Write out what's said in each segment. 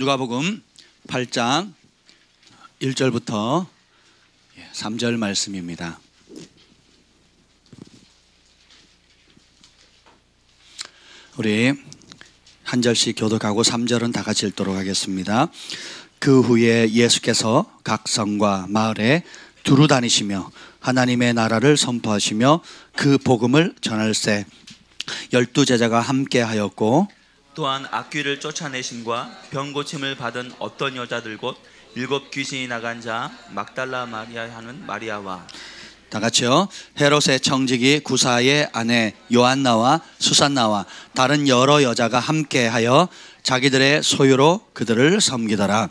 누가복음 8장 1절부터 3절 말씀입니다. 우리 한 절씩 교독하고 3절은 다 같이 읽도록 하겠습니다. 그 후에 예수께서 각 성과 마을에 두루 다니시며 하나님의 나라를 선포하시며 그 복음을 전할세 12 제자가 함께 하였고, 또한 악귀를 쫓아내심과 병 고침을 받은 어떤 여자들 곧 7 귀신이 나간 자 막달라 마리아 하는 마리아와 다 같이요. 헤롯의 청지기 구사의 아내 요한나와 수산나와 다른 여러 여자가 함께하여 자기들의 소유로 그들을 섬기더라.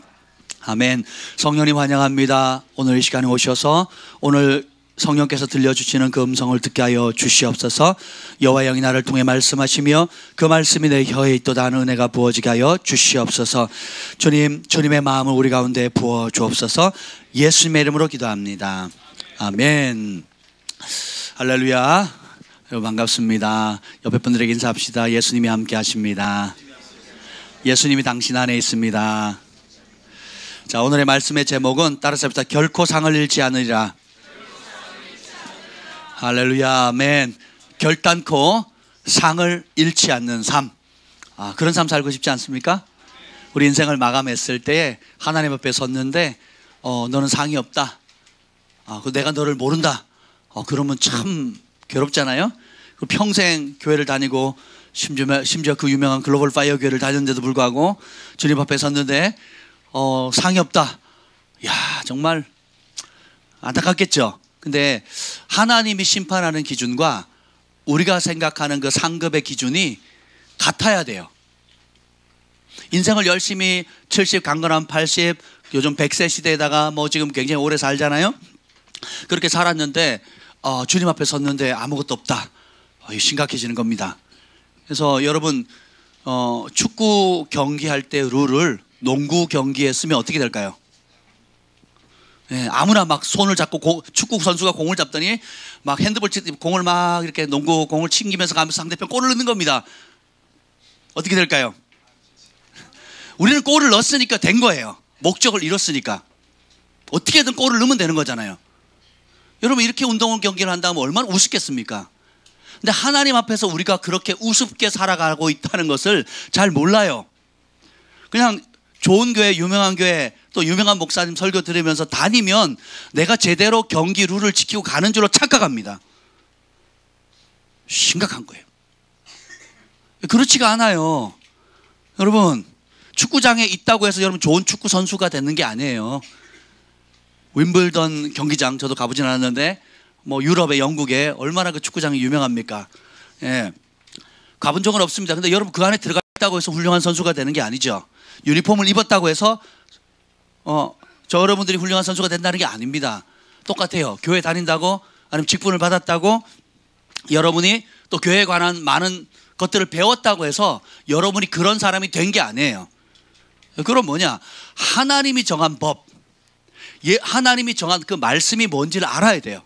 아멘. 성령님 환영합니다. 오늘 이 시간에 오셔서 오늘 성령께서 들려주시는 그 음성을 듣게 하여 주시옵소서. 여호와 영이 나를 통해 말씀하시며 그 말씀이 내 혀에 있도다 하는 은혜가 부어지게 하여 주시옵소서. 주님, 주님의 마음을 우리 가운데 부어 주옵소서. 예수님의 이름으로 기도합니다. 아멘. 할렐루야. 여러분 반갑습니다. 옆에 분들에게 인사합시다. 예수님이 함께 하십니다. 예수님이 당신 안에 있습니다. 자, 오늘의 말씀의 제목은 따라서 합시다. 결코 상을 잃지 않으리라. 할렐루야. 아멘. 결단코 상을 잃지 않는 삶. 그런 삶 살고 싶지 않습니까? 우리 인생을 마감했을 때 하나님 앞에 섰는데 너는 상이 없다. 내가 너를 모른다. 그러면 참 괴롭잖아요. 평생 교회를 다니고 심지어 그 유명한 글로벌 파이어 교회를 다녔는데도 불구하고 주님 앞에 섰는데 상이 없다. 야, 정말 안타깝겠죠. 근데 하나님이 심판하는 기준과 우리가 생각하는 그 상급의 기준이 같아야 돼요. 인생을 열심히 70, 강건한 80, 요즘 100세 시대에다가 지금 굉장히 오래 살잖아요. 그렇게 살았는데 주님 앞에 섰는데 아무것도 없다. 심각해지는 겁니다. 그래서 여러분 축구 경기할 때 룰을 농구 경기에 쓰면 어떻게 될까요? 네, 아무나 막 손을 잡고 축구 선수가 공을 잡더니 막 핸드볼 공을 막 이렇게 농구 공을 챙기면서 가면서 상대편 골을 넣는 겁니다. 어떻게 될까요? 우리는 골을 넣었으니까 된 거예요. 목적을 이뤘으니까 어떻게든 골을 넣으면 되는 거잖아요. 여러분, 이렇게 운동 경기를 한다면 얼마나 우습겠습니까? 근데 하나님 앞에서 우리가 그렇게 우습게 살아가고 있다는 것을 잘 몰라요. 그냥 좋은 교회, 유명한 교회, 또 유명한 목사님 설교 들으면서 다니면 내가 제대로 경기 룰을 지키고 가는 줄로 착각합니다. 심각한 거예요. 그렇지가 않아요. 여러분, 축구장에 있다고 해서 여러분 좋은 축구 선수가 되는 게 아니에요. 윈블던 경기장 저도 가보진 않았는데 유럽의 영국에 얼마나 그 축구장이 유명합니까? 예, 가본 적은 없습니다. 근데 여러분 그 안에 들어갔다고 해서 훌륭한 선수가 되는 게 아니죠. 유니폼을 입었다고 해서 저 여러분들이 훌륭한 선수가 된다는 게 아닙니다. 똑같아요. 교회 다닌다고 아니면 직분을 받았다고 여러분이 또 교회에 관한 많은 것들을 배웠다고 해서 여러분이 그런 사람이 된 게 아니에요. 그럼 뭐냐? 하나님이 정한 법, 하나님이 정한 그 말씀이 뭔지를 알아야 돼요.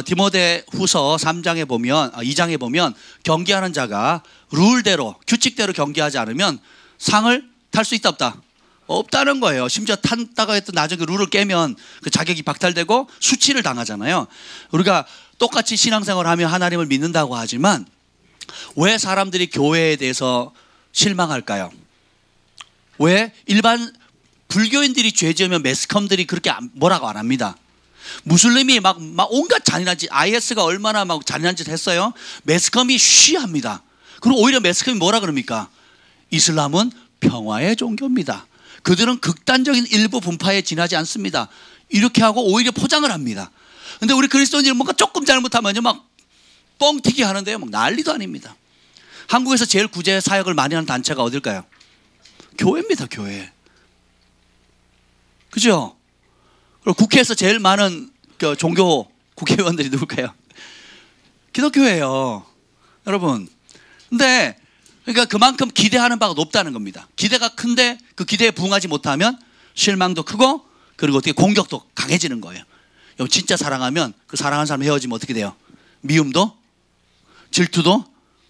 디모데 후서 3장에 보면 2장에 보면 경기하는 자가 룰대로 규칙대로 경기하지 않으면 상을 탈 수 있다 없다? 없다는 거예요. 심지어 탄다고 했던 나중에 룰을 깨면 그 자격이 박탈되고 수치를 당하잖아요. 우리가 똑같이 신앙생활을 하며 하나님을 믿는다고 하지만 왜 사람들이 교회에 대해서 실망할까요? 왜 일반 불교인들이 죄 지으면 매스컴들이 그렇게 뭐라고 안 합니다. 무슬림이 막 온갖 잔인한 짓, IS가 얼마나 막 잔인한 짓 했어요. 매스컴이 쉬합니다. 그리고 오히려 매스컴이 뭐라 그럽니까? 이슬람은 평화의 종교입니다. 그들은 극단적인 일부 분파에 지나지 않습니다. 이렇게 하고 오히려 포장을 합니다. 근데 우리 그리스도인들은 뭔가 조금 잘못하면요 막 뻥튀기 하는데요, 막 난리도 아닙니다. 한국에서 제일 구제 사역을 많이 하는 단체가 어딜까요? 교회입니다. 교회. 그죠? 그리고 국회에서 제일 많은 종교 국회의원들이 누굴까요? 기독교예요. 여러분. 근데 그러니까 그만큼 기대하는 바가 높다는 겁니다. 기대가 큰데 그 기대에 부응하지 못하면 실망도 크고 그리고 어떻게 공격도 강해지는 거예요. 여러분, 진짜 사랑하면 그 사랑하는 사람 헤어지면 어떻게 돼요? 미움도 질투도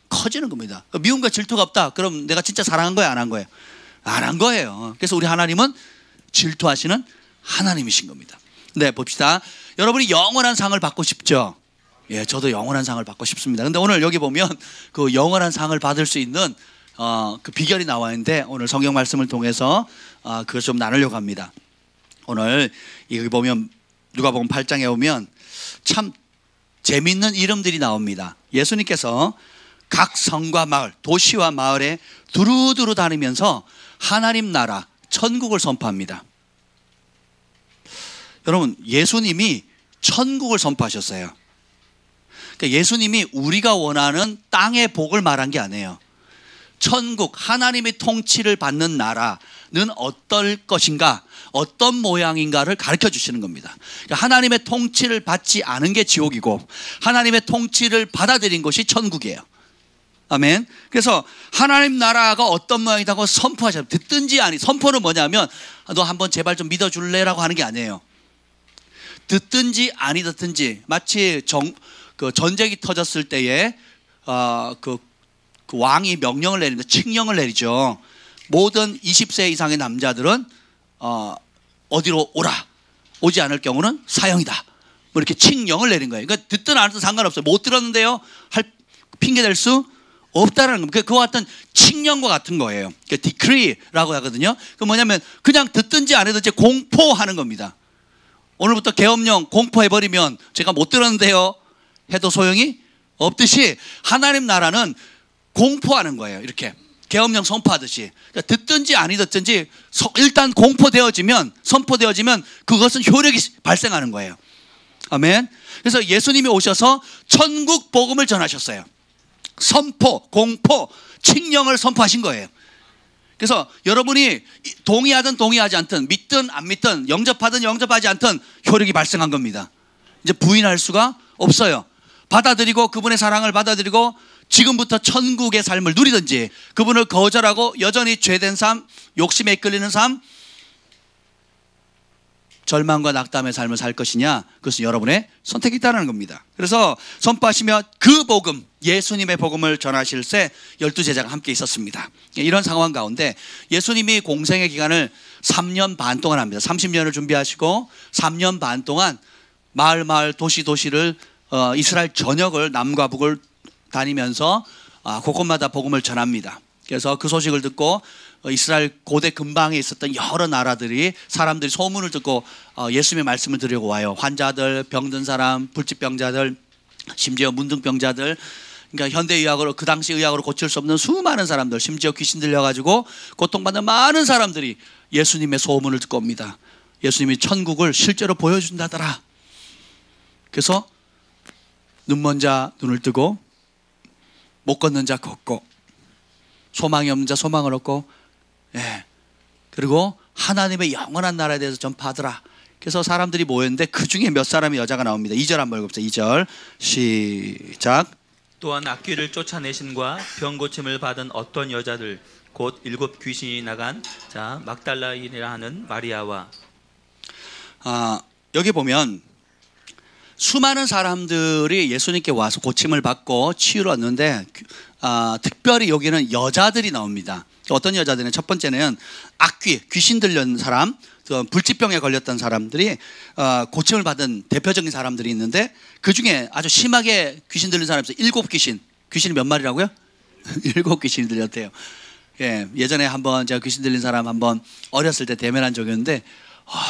커지는 겁니다. 미움과 질투가 없다. 그럼 내가 진짜 사랑한 거야, 안 한 거예요? 안 한 거예요. 그래서 우리 하나님은 질투하시는 하나님이신 겁니다. 네, 봅시다. 여러분이 영원한 상을 받고 싶죠? 예, 저도 영원한 상을 받고 싶습니다. 근데 오늘 여기 보면 그 영원한 상을 받을 수 있는 그 비결이 나와 있는데 오늘 성경 말씀을 통해서 그걸 좀 나누려고 합니다. 오늘 여기 보면 누가복음 8장에 보면 참 재밌는 이름들이 나옵니다. 예수님께서 각 성과 마을, 도시와 마을에 두루두루 다니면서 하나님 나라, 천국을 선포합니다. 여러분, 예수님이 천국을 선포하셨어요. 그러니까 예수님이 우리가 원하는 땅의 복을 말한 게 아니에요. 천국, 하나님의 통치를 받는 나라는 어떨 것인가, 어떤 모양인가를 가르쳐 주시는 겁니다. 그러니까 하나님의 통치를 받지 않은 게 지옥이고 하나님의 통치를 받아들인 것이 천국이에요. 아멘. 그래서 하나님 나라가 어떤 모양이라고 선포하셔요. 듣든지 아니, 선포는 뭐냐면 너 한번 제발 좀 믿어줄래라고 하는 게 아니에요. 듣든지 아니 듣든지, 마치 그 전쟁이 터졌을 때에 그 왕이 명령을 내립니다. 칙령을 내리죠. 모든 20세 이상의 남자들은 어디로 오라. 오지 않을 경우는 사형이다. 뭐 이렇게 칙령을 내린 거예요. 그러니까 듣든 안 듣든 상관없어요. 못 들었는데요 할 핑계 댈 수 없다라는 겁니다. 그와 같은 칙령과 같은 거예요. decree라고 하거든요. 그 뭐냐면 그냥 듣든지 안 듣든지 공포하는 겁니다. 오늘부터 계엄령 공포해버리면 제가 못 들었는데요 해도 소용이 없듯이 하나님 나라는 공포하는 거예요. 이렇게 계엄령 선포하듯이. 그러니까 듣든지 아니 듣든지 일단 공포되어지면, 선포되어지면 그것은 효력이 발생하는 거예요. 아멘. 그래서 예수님이 오셔서 천국 복음을 전하셨어요. 선포, 공포, 칙령을 선포하신 거예요. 그래서 여러분이 동의하든 동의하지 않든, 믿든 안 믿든, 영접하든 영접하지 않든 효력이 발생한 겁니다. 이제 부인할 수가 없어요. 받아들이고 그분의 사랑을 받아들이고 지금부터 천국의 삶을 누리든지, 그분을 거절하고 여전히 죄된 삶, 욕심에 이끌리는 삶, 절망과 낙담의 삶을 살 것이냐, 그것은 여러분의 선택이 있다는 겁니다. 그래서 선포하시며 그 복음, 예수님의 복음을 전하실 때 12제자가 함께 있었습니다. 이런 상황 가운데 예수님이 공생의 기간을 3년 반 동안 합니다. 30년을 준비하시고 3년 반 동안 마을 도시를 이스라엘 전역을 남과 북을 다니면서 곳곳마다 복음을 전합니다. 그래서 그 소식을 듣고 이스라엘 고대 근방에 있었던 여러 나라들이, 사람들이 소문을 듣고 예수님의 말씀을 드리고 와요. 환자들, 병든 사람, 불치병자들, 심지어 문둥병자들, 그러니까 현대의학으로, 그 당시 의학으로 고칠 수 없는 수많은 사람들, 심지어 귀신 들려가지고 고통받는 많은 사람들이 예수님의 소문을 듣고 옵니다. 예수님이 천국을 실제로 보여준다더라. 그래서 눈먼 자 눈을 뜨고, 못 걷는 자 걷고, 소망이 없는 자 소망을 얻고, 예. 그리고 하나님의 영원한 나라에 대해서 전파하더라. 그래서 사람들이 모였는데 그 중에 몇 사람의 여자가 나옵니다. 2절 한번 읽어보자. 2절 시작. 또한 악귀를 쫓아내신과 병 고침을 받은 어떤 여자들, 곧 7 귀신이 나간 자 막달라인이라 하는 마리아와. 여기 보면 수많은 사람들이 예수님께 와서 고침을 받고 치유를 얻는데 특별히 여기는 여자들이 나옵니다. 어떤 여자들은, 첫 번째는 악귀, 귀신 들린 사람, 불치병에 걸렸던 사람들이 고침을 받은 대표적인 사람들이 있는데, 그 중에 아주 심하게 귀신 들린 사람이 있어요. 7 귀신. 귀신이 몇 마리라고요? 7 귀신이 들렸대요. 예, 예전에 한번 제가 귀신 들린 사람 한번 어렸을 때 대면한 적이 있는데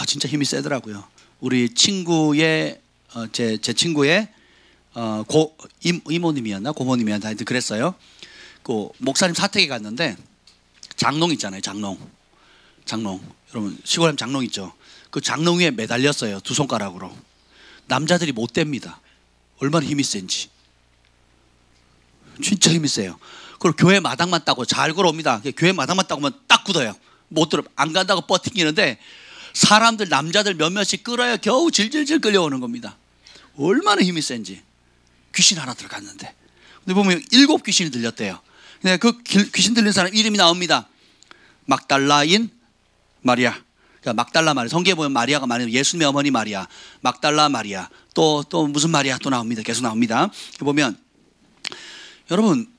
진짜 힘이 세더라고요. 우리 친구의 제 친구의 이모님이었나 고모님이었나 하여튼 그랬어요. 그 목사님 사택에 갔는데 장롱 있잖아요. 장롱. 여러분 시골에 장롱 있죠. 그 장롱 위에 매달렸어요. 2 손가락으로. 남자들이 못 댑니다. 얼마나 힘이 센지. 진짜 힘이 세요. 그리고 교회 마당만 따고 잘 걸어옵니다. 교회 마당만 따고면 딱 굳어요. 못 들어, 안 간다고 버티기는데 사람들, 남자들 몇몇씩 끌어야 겨우 질질질 끌려오는 겁니다. 얼마나 힘이 센지. 귀신 하나 들어갔는데. 근데 보면 7 귀신이 들렸대요. 근데 그 귀신 들린 사람 이름이 나옵니다. 막달라인 마리아. 그러니까 막달라 마리아. 성경에 보면 마리아가 많아요. 예수님의 어머니 마리아, 막달라 마리아, 또 무슨 마리아 또 나옵니다. 계속 나옵니다. 보면 여러분,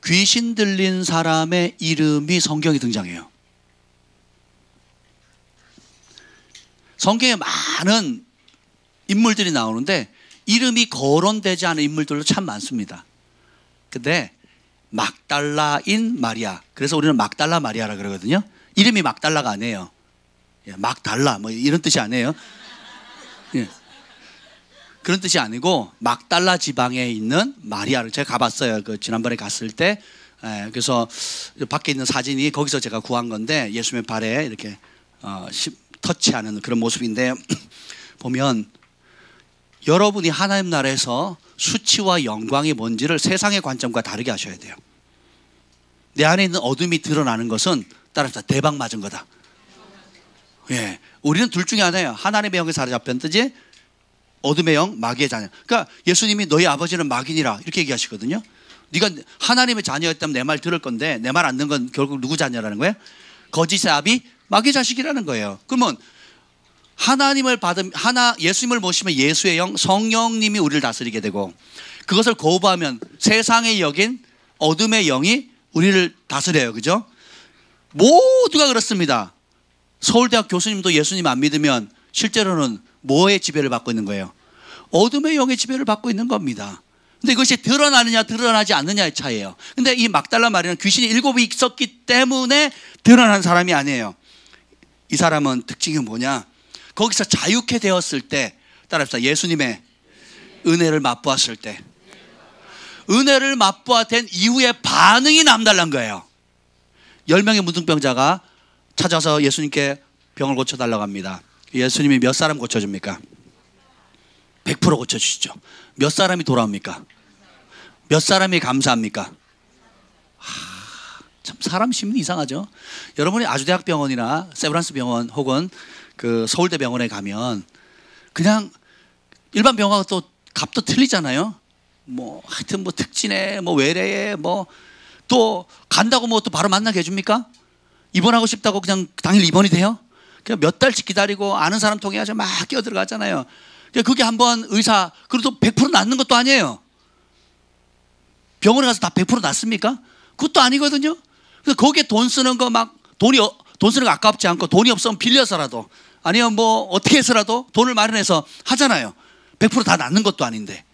귀신 들린 사람의 이름이 성경에 등장해요. 성경에 많은 인물들이 나오는데 이름이 거론되지 않은 인물들도 참 많습니다. 근데 막달라인 마리아, 그래서 우리는 막달라 마리아라 그러거든요. 이름이 막달라가 아니에요. 막달라 뭐 이런 뜻이 아니에요. 그런 뜻이 아니고 막달라 지방에 있는 마리아를 제가 가봤어요. 그 지난번에 갔을 때. 그래서 밖에 있는 사진이 거기서 제가 구한 건데 예수님의 발에 이렇게 터치하는 그런 모습인데 보면 여러분이 하나님 나라에서 수치와 영광이 뭔지를 세상의 관점과 다르게 하셔야 돼요. 내 안에 있는 어둠이 드러나는 것은 따라서 대박 맞은 거다. 예, 우리는 둘 중에 하나예요. 하나님의 영에 사로잡혔든지 어둠의 영, 마귀의 자녀. 그러니까 예수님이 너희 아버지는 마귀니라 이렇게 얘기하시거든요. 네가 하나님의 자녀였다면 내 말 들을 건데 내 말 안 듣는 건 결국 누구 자녀라는 거예요? 거짓의 아비, 마귀의 자식이라는 거예요. 그러면 하나님을 받은 예수님을 모시면 예수의 영, 성령님이 우리를 다스리게 되고 그것을 거부하면 세상의 영인 어둠의 영이 우리를 다스려요. 그죠? 모두가 그렇습니다. 서울대학 교수님도 예수님 안 믿으면 실제로는 뭐의 지배를 받고 있는 거예요? 어둠의 영의 지배를 받고 있는 겁니다. 근데 이것이 드러나느냐 드러나지 않느냐의 차이예요. 근데 이 막달라 마리아는 귀신이 7이 있었기 때문에 드러난 사람이 아니에요. 이 사람은 특징이 뭐냐? 거기서 자유케 되었을 때, 따라합시다. 예수님의 은혜를 맛보았을 때, 은혜를 맛보았던 이후에 반응이 남달란 거예요. 10명의 문둥병자가 찾아서 예수님께 병을 고쳐달라고 합니다. 예수님이 몇 사람 고쳐줍니까? 100% 고쳐주시죠. 몇 사람이 돌아옵니까? 몇 사람이 감사합니까? 참 사람 심리 이상하죠. 여러분이 아주대학병원이나 세브란스 병원 혹은 그 서울대 병원에 가면 그냥 일반 병원하고 또 값도 틀리잖아요. 뭐 하여튼 뭐 특진에 뭐 외래에 뭐 또 간다고 뭐 또 바로 만나게 해줍니까? 입원하고 싶다고 그냥 당일 입원이 돼요? 그냥 몇 달씩 기다리고 아는 사람 통해야죠. 막 끼어들어가잖아요. 그게 한번 의사 그래도 100% 낫는 것도 아니에요. 병원에 가서 다 100% 낫습니까? 그것도 아니거든요. 그래서 거기에 돈 쓰는 거 막 돈 쓰는 거 아깝지 않고 돈이 없으면 빌려서라도 아니면 뭐 어떻게 해서라도 돈을 마련해서 하잖아요. 100% 다 낫는 것도 아닌데.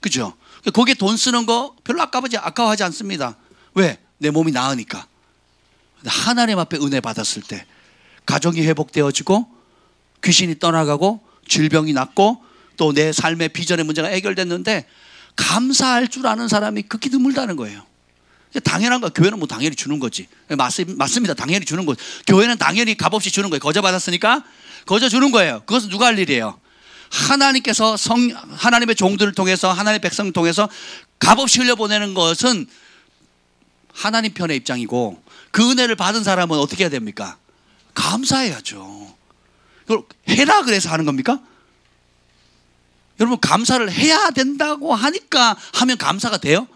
그죠? 거기에 돈 쓰는 거 별로 아까워하지 않습니다. 왜? 내 몸이 나으니까. 하나님 앞에 은혜 받았을 때 가정이 회복되어지고 귀신이 떠나가고 질병이 낫고 또 내 삶의 비전의 문제가 해결됐는데 감사할 줄 아는 사람이 극히 드물다는 거예요. 당연한 거야. 교회는 뭐 당연히 주는 거지. 맞습니다. 당연히 주는 거지. 교회는 당연히 값없이 주는 거예요. 거저 받았으니까 거저 주는 거예요. 그것은 누가 할 일이에요? 하나님께서 하나님의 종들을 통해서 하나님의 백성을 통해서 값없이 흘려보내는 것은 하나님 편의 입장이고 그 은혜를 받은 사람은 어떻게 해야 됩니까? 감사해야죠. 그걸 해라 그래서 하는 겁니까? 여러분 감사를 해야 된다고 하니까 하면 감사가 돼요?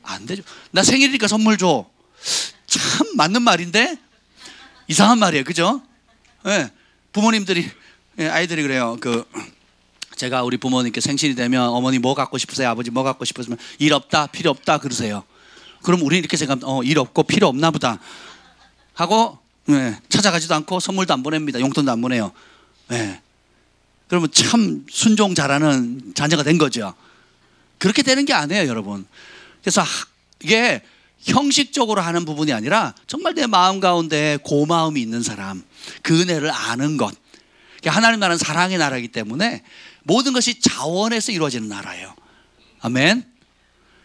안 되죠. 나 생일이니까 선물 줘. 참 맞는 말인데 이상한 말이에요. 그죠? 네. 부모님들이 아이들이 그래요. 제가 우리 부모님께 생신이 되면 어머니 뭐 갖고 싶으세요? 아버지 뭐 갖고 싶으시면 일 없다 필요 없다 그러세요. 그럼 우리는 이렇게 생각하면 일 없고 필요 없나 보다 하고 찾아가지도 않고 선물도 안 보냅니다. 용돈도 안 보내요. 그러면 참 순종 잘하는 자녀가 된 거죠. 그렇게 되는 게 아니에요, 여러분. 그래서 이게 형식적으로 하는 부분이 아니라 정말 내 마음 가운데 고마움이 있는 사람, 그 은혜를 아는 것. 하나님 나라는 사랑의 나라이기 때문에 모든 것이 자원에서 이루어지는 나라예요. 아멘.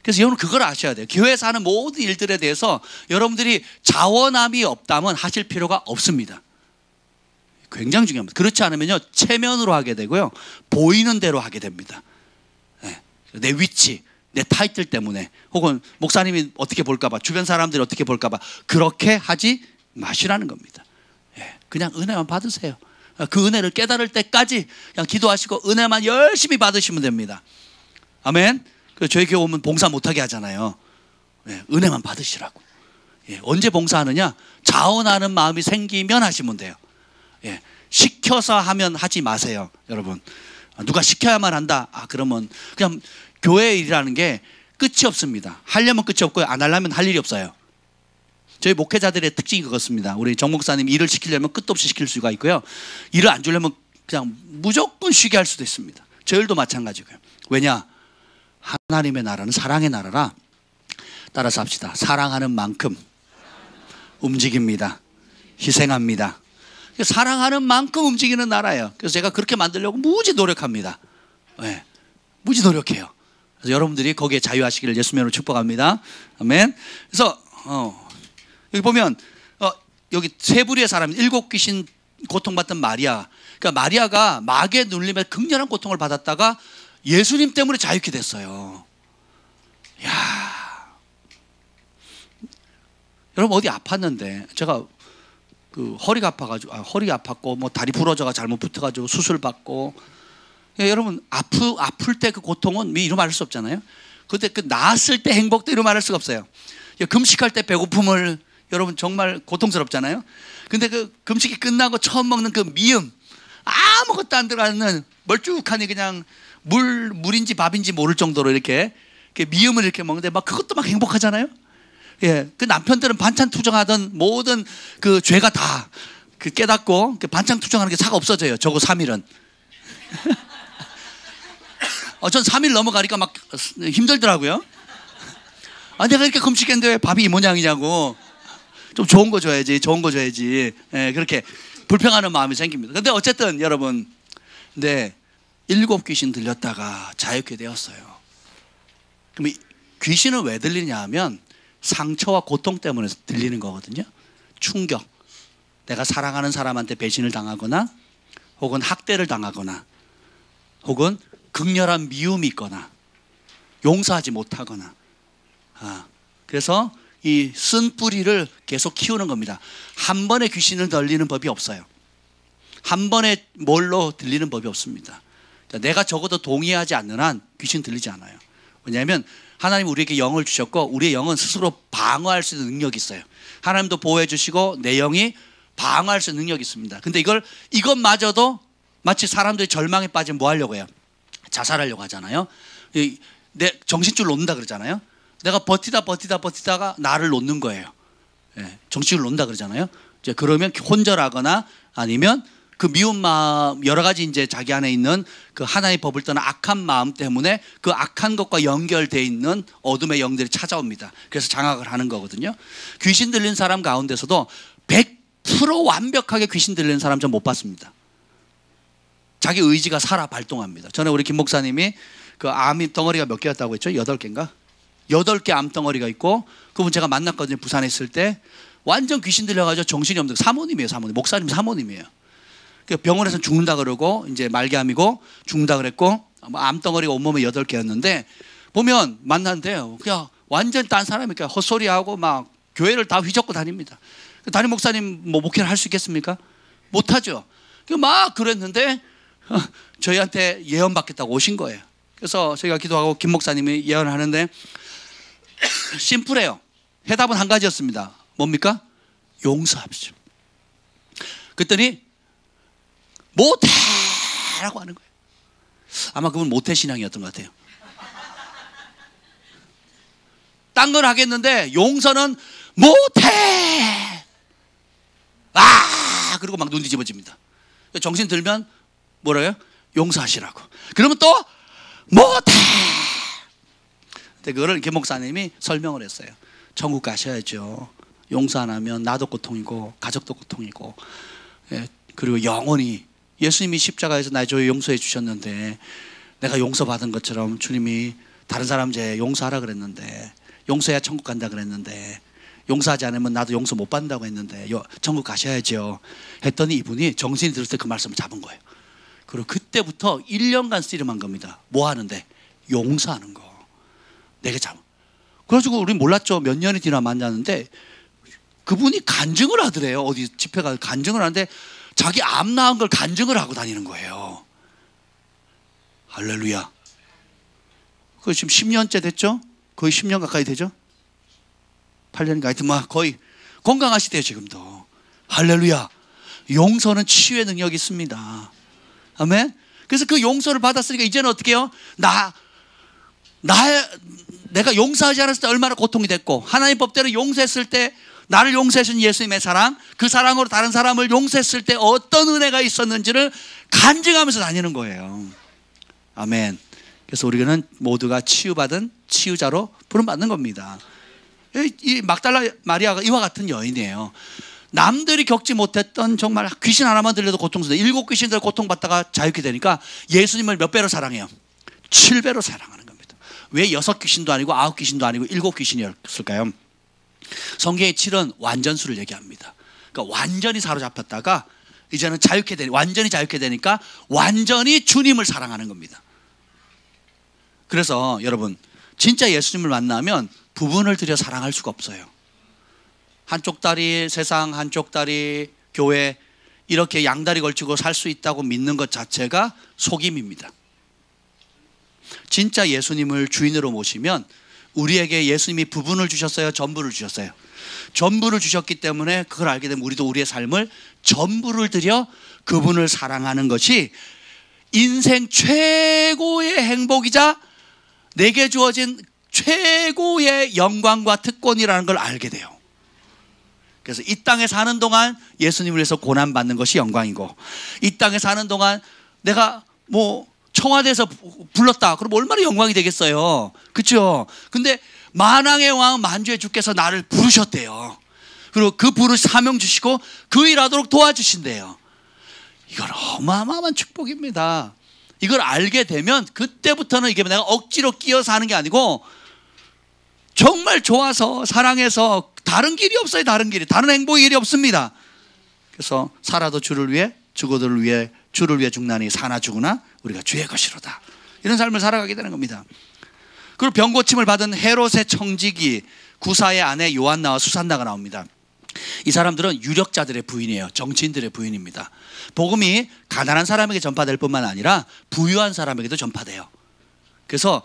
그래서 여러분 그걸 아셔야 돼요. 교회에서 하는 모든 일들에 대해서 여러분들이 자원함이 없다면 하실 필요가 없습니다. 굉장히 중요합니다. 그렇지 않으면요 체면으로 하게 되고요 보이는 대로 하게 됩니다. 내 위치, 내 타이틀 때문에 혹은 목사님이 어떻게 볼까봐, 주변 사람들이 어떻게 볼까봐 그렇게 하지 마시라는 겁니다. 그냥 은혜만 받으세요. 그 은혜를 깨달을 때까지 그냥 기도하시고 은혜만 열심히 받으시면 됩니다. 아멘. 저희 교회 오면 봉사 못하게 하잖아요. 은혜만 받으시라고. 언제 봉사하느냐? 자원하는 마음이 생기면 하시면 돼요. 시켜서 하면 하지 마세요, 여러분. 누가 시켜야만 한다. 그러면 그냥 교회 일이라는 게 끝이 없습니다. 하려면 끝이 없고요. 안 하려면 할 일이 없어요. 저희 목회자들의 특징이 그렇습니다. 우리 정 목사님 일을 시키려면 끝도 없이 시킬 수가 있고요. 일을 안 주려면 그냥 무조건 쉬게 할 수도 있습니다. 저희도 마찬가지고요. 왜냐? 하나님의 나라는 사랑의 나라라. 따라서 합시다. 사랑하는 만큼 움직입니다. 희생합니다. 사랑하는 만큼 움직이는 나라예요. 그래서 제가 그렇게 만들려고 무지 노력합니다. 네, 무지 노력해요. 그래서 여러분들이 거기에 자유하시기를 예수님으로 축복합니다. 아멘. 그래서 여기 보면 여기 세 부류의 사람, 7 귀신 고통받던 마리아. 그러니까 마리아가 마귀의 눌림에 극렬한 고통을 받았다가 예수님 때문에 자유케 됐어요. 야, 여러분 어디 아팠는데 제가 그 허리가 아파가지고 허리 아팠고 뭐 다리 부러져가 잘못 붙어가지고 수술 받고. 여러분 아플 때 그 고통은 이루 말할 수 없잖아요. 근데 그 나았을 때 행복도 이루 말할 수가 없어요. 금식할 때 배고픔을 여러분 정말 고통스럽잖아요. 근데 그 금식이 끝나고 처음 먹는 그 미음, 아무것도 안 들어가는 멀쭉하니 그냥 물인지 밥인지 모를 정도로 이렇게 미음을 이렇게 먹는데 막 그것도 막 행복하잖아요. 예, 그 남편들은 반찬 투정하던 모든 그 죄가 다 그 깨닫고 그 반찬 투정하는 게 사가 없어져요. 저거 3일은. 전 3일 넘어가니까 막 힘들더라고요. 내가 이렇게 금식했는데 왜 밥이 이 모양이냐고. 좀 좋은 거 줘야지, 좋은 거 줘야지. 예, 그렇게 불평하는 마음이 생깁니다. 근데 어쨌든 여러분, 근데 7 귀신 들렸다가 자유케 되었어요. 그럼 귀신은 왜 들리냐 하면 상처와 고통 때문에 들리는 거거든요. 충격. 내가 사랑하는 사람한테 배신을 당하거나 혹은 학대를 당하거나 혹은 극렬한 미움이 있거나 용서하지 못하거나 그래서 이 쓴 뿌리를 계속 키우는 겁니다. 한 번에 귀신을 들리는 법이 없어요. 한 번에 뭘로 들리는 법이 없습니다. 내가 적어도 동의하지 않는 한 귀신 들리지 않아요. 왜냐하면 하나님 우리에게 영을 주셨고 우리의 영은 스스로 방어할 수 있는 능력이 있어요. 하나님도 보호해 주시고 내 영이 방어할 수 있는 능력이 있습니다. 근데 이것마저도 마치 사람들이 절망에 빠지면 뭐 하려고 해요? 자살하려고 하잖아요. 내 정신줄 놓는다 그러잖아요. 내가 버티다가 나를 놓는 거예요. 예, 정신줄 놓는다 그러잖아요. 이제 그러면 혼절하거나 아니면 그 미운 마음, 여러 가지 이제 자기 안에 있는 그 하나님의 법을 떠난 악한 마음 때문에 그 악한 것과 연결되어 있는 어둠의 영들이 찾아옵니다. 그래서 장악을 하는 거거든요. 귀신 들린 사람 가운데서도 100% 완벽하게 귀신 들리는 사람 전 못 봤습니다. 자기 의지가 살아 발동합니다. 전에 우리 김 목사님이 그 암 덩어리가 몇 개였다고 했죠? 8개인가? 8개 암 덩어리가 있고 그분 제가 만났거든요. 부산에 있을 때 완전 귀신 들려가지고 정신이 없는 사모님이에요. 사모님. 목사님 사모님이에요. 병원에서는 죽는다 그러고 이제 말기암이고 죽는다 그랬고 암 덩어리가 온몸에 8개였는데 보면 만났는데요. 그냥 완전 딴 사람이 그냥 헛소리하고 막 교회를 다 휘젓고 다닙니다. 담임 목사님 뭐 목회를 할 수 있겠습니까? 못하죠. 막 그랬는데 저희한테 예언 받겠다고 오신 거예요. 그래서 저희가 기도하고 김 목사님이 예언을 하는데 심플해요. 해답은 한 가지였습니다. 뭡니까? 용서합시오. 그랬더니 못해라고 하는 거예요. 아마 그분 모태 신앙이었던 것 같아요. 딴 걸 하겠는데 용서는 못해. 그리고 막 눈 뒤집어집니다. 정신 들면 뭐라고요? 용서하시라고. 그러면 또 못해. 근데 그거를 김 목사님이 설명을 했어요. 천국 가셔야죠. 용서 안 하면 나도 고통이고 가족도 고통이고 그리고 영원히 예수님이 십자가에서 나의 죄 용서해 주셨는데 내가 용서받은 것처럼 주님이 다른 사람 죄 용서하라 그랬는데 용서해야 천국 간다 그랬는데 용서하지 않으면 나도 용서 못 받는다고 했는데 천국 가셔야죠 했더니 이분이 정신이 들었을 때 그 말씀을 잡은 거예요. 그리고 그때부터 1년간 씨름한 겁니다. 뭐 하는데? 용서하는 거. 내가 그래가지고 우리 몰랐죠. 몇 년이 뒤나 만났는데 그분이 간증을 하더래요. 어디 집회 가서 간증을 하는데 자기 암 나은 걸 간증을 하고 다니는 거예요. 할렐루야. 그 지금 10년째 됐죠? 거의 10년 가까이 되죠? 8년인가 하여튼 막 거의 건강하시대요 지금도. 할렐루야. 용서는 치유의 능력이 있습니다. 아멘. 그래서 그 용서를 받았으니까 이제는 어떻게 해요? 내가 용서하지 않았을 때 얼마나 고통이 됐고, 하나님 법대로 용서했을 때 나를 용서해준 예수님의 사랑, 그 사랑으로 다른 사람을 용서했을 때 어떤 은혜가 있었는지를 간증하면서 다니는 거예요. 아멘. 그래서 우리는 모두가 치유받은 치유자로 부름받는 겁니다. 이 막달라 마리아가 이와 같은 여인이에요. 남들이 겪지 못했던 정말 귀신 하나만 들려도 고통스러워 7 귀신들 고통받다가 자유케 되니까 예수님을 몇 배로 사랑해요? 7배로 사랑하는 겁니다. 왜 6 귀신도 아니고 9 귀신도 아니고 7 귀신이었을까요? 성경의 7은 완전수를 얘기합니다. 그러니까 완전히 사로잡혔다가 이제는 완전히 자유케 되니까 완전히 주님을 사랑하는 겁니다. 그래서 여러분, 진짜 예수님을 만나면 부분을 들여 사랑할 수가 없어요. 한쪽 다리 세상, 한쪽 다리 교회, 이렇게 양다리 걸치고 살 수 있다고 믿는 것 자체가 속임입니다. 진짜 예수님을 주인으로 모시면 우리에게 예수님이 부분을 주셨어요? 전부를 주셨어요? 전부를 주셨기 때문에 그걸 알게 되면 우리도 우리의 삶을 전부를 들여 그분을 사랑하는 것이 인생 최고의 행복이자 내게 주어진 최고의 영광과 특권이라는 걸 알게 돼요. 그래서 이 땅에 사는 동안 예수님을 위해서 고난받는 것이 영광이고, 이 땅에 사는 동안 내가 청와대에서 불렀다 그럼 얼마나 영광이 되겠어요. 그렇죠? 근데 만왕의 왕 만주의 주께서 나를 부르셨대요. 그리고 그 부르 사명 주시고 그 일하도록 도와주신대요. 이건 어마어마한 축복입니다. 이걸 알게 되면 그때부터는 이게 내가 억지로 끼어서 하는 게 아니고 정말 좋아서 사랑해서, 다른 길이 없어요. 다른 행복의 길이 없습니다. 그래서 살아도 주를 위해, 죽어도 위해, 주를 위해 죽나니 사나 죽으나 우리가 주의 것이로다. 이런 삶을 살아가게 되는 겁니다. 그리고 병고침을 받은 헤롯의 청지기 구사의 아내 요한나와 수산나가 나옵니다. 이 사람들은 유력자들의 부인이에요. 정치인들의 부인입니다. 복음이 가난한 사람에게 전파될 뿐만 아니라 부유한 사람에게도 전파돼요. 그래서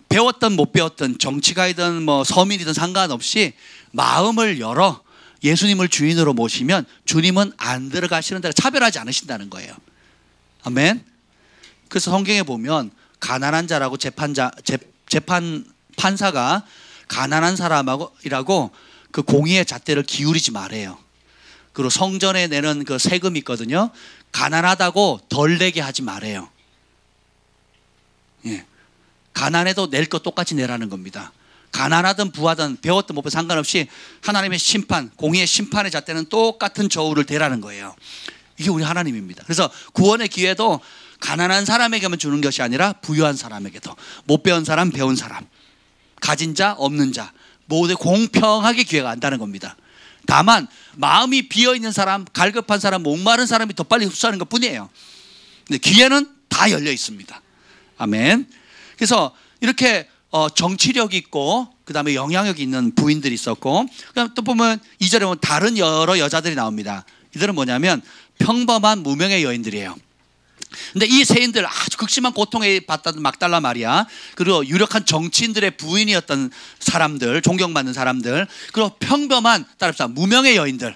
배웠든 못 배웠든 정치가이든 서민이든 상관없이 마음을 열어 예수님을 주인으로 모시면 주님은 안 들어가시는 데를 차별하지 않으신다는 거예요. 아멘. 그래서 성경에 보면 가난한 자라고 판사가 가난한 사람이라고 그 공의의 잣대를 기울이지 말아요. 그리고 성전에 내는 그 세금이 있거든요. 가난하다고 덜 내게 하지 말아요. 예. 가난해도 낼 거 똑같이 내라는 겁니다. 가난하든 부하든 배웠든 못 배웠든 상관없이 하나님의 심판, 공의의 심판의 잣대는 똑같은 저울을 대라는 거예요. 이게 우리 하나님입니다. 그래서 구원의 기회도 가난한 사람에게만 주는 것이 아니라 부유한 사람에게도, 못 배운 사람, 배운 사람, 가진 자, 없는 자 모두 공평하게 기회가 안다는 겁니다. 다만 마음이 비어있는 사람, 갈급한 사람, 목마른 사람이 더 빨리 흡수하는 것 뿐이에요. 근데 기회는 다 열려 있습니다. 아멘. 그래서 이렇게 정치력 있고 그 다음에 영향력이 있는 부인들이 있었고, 그다음 또 보면 2절에 보면 다른 여러 여자들이 나옵니다. 이들은 뭐냐면 평범한 무명의 여인들이에요. 근데 이 세인들, 아주 극심한 고통에 받던 막달라 마리아, 그리고 유력한 정치인들의 부인이었던 사람들, 존경받는 사람들, 그리고 평범한, 따라합시다, 무명의 여인들.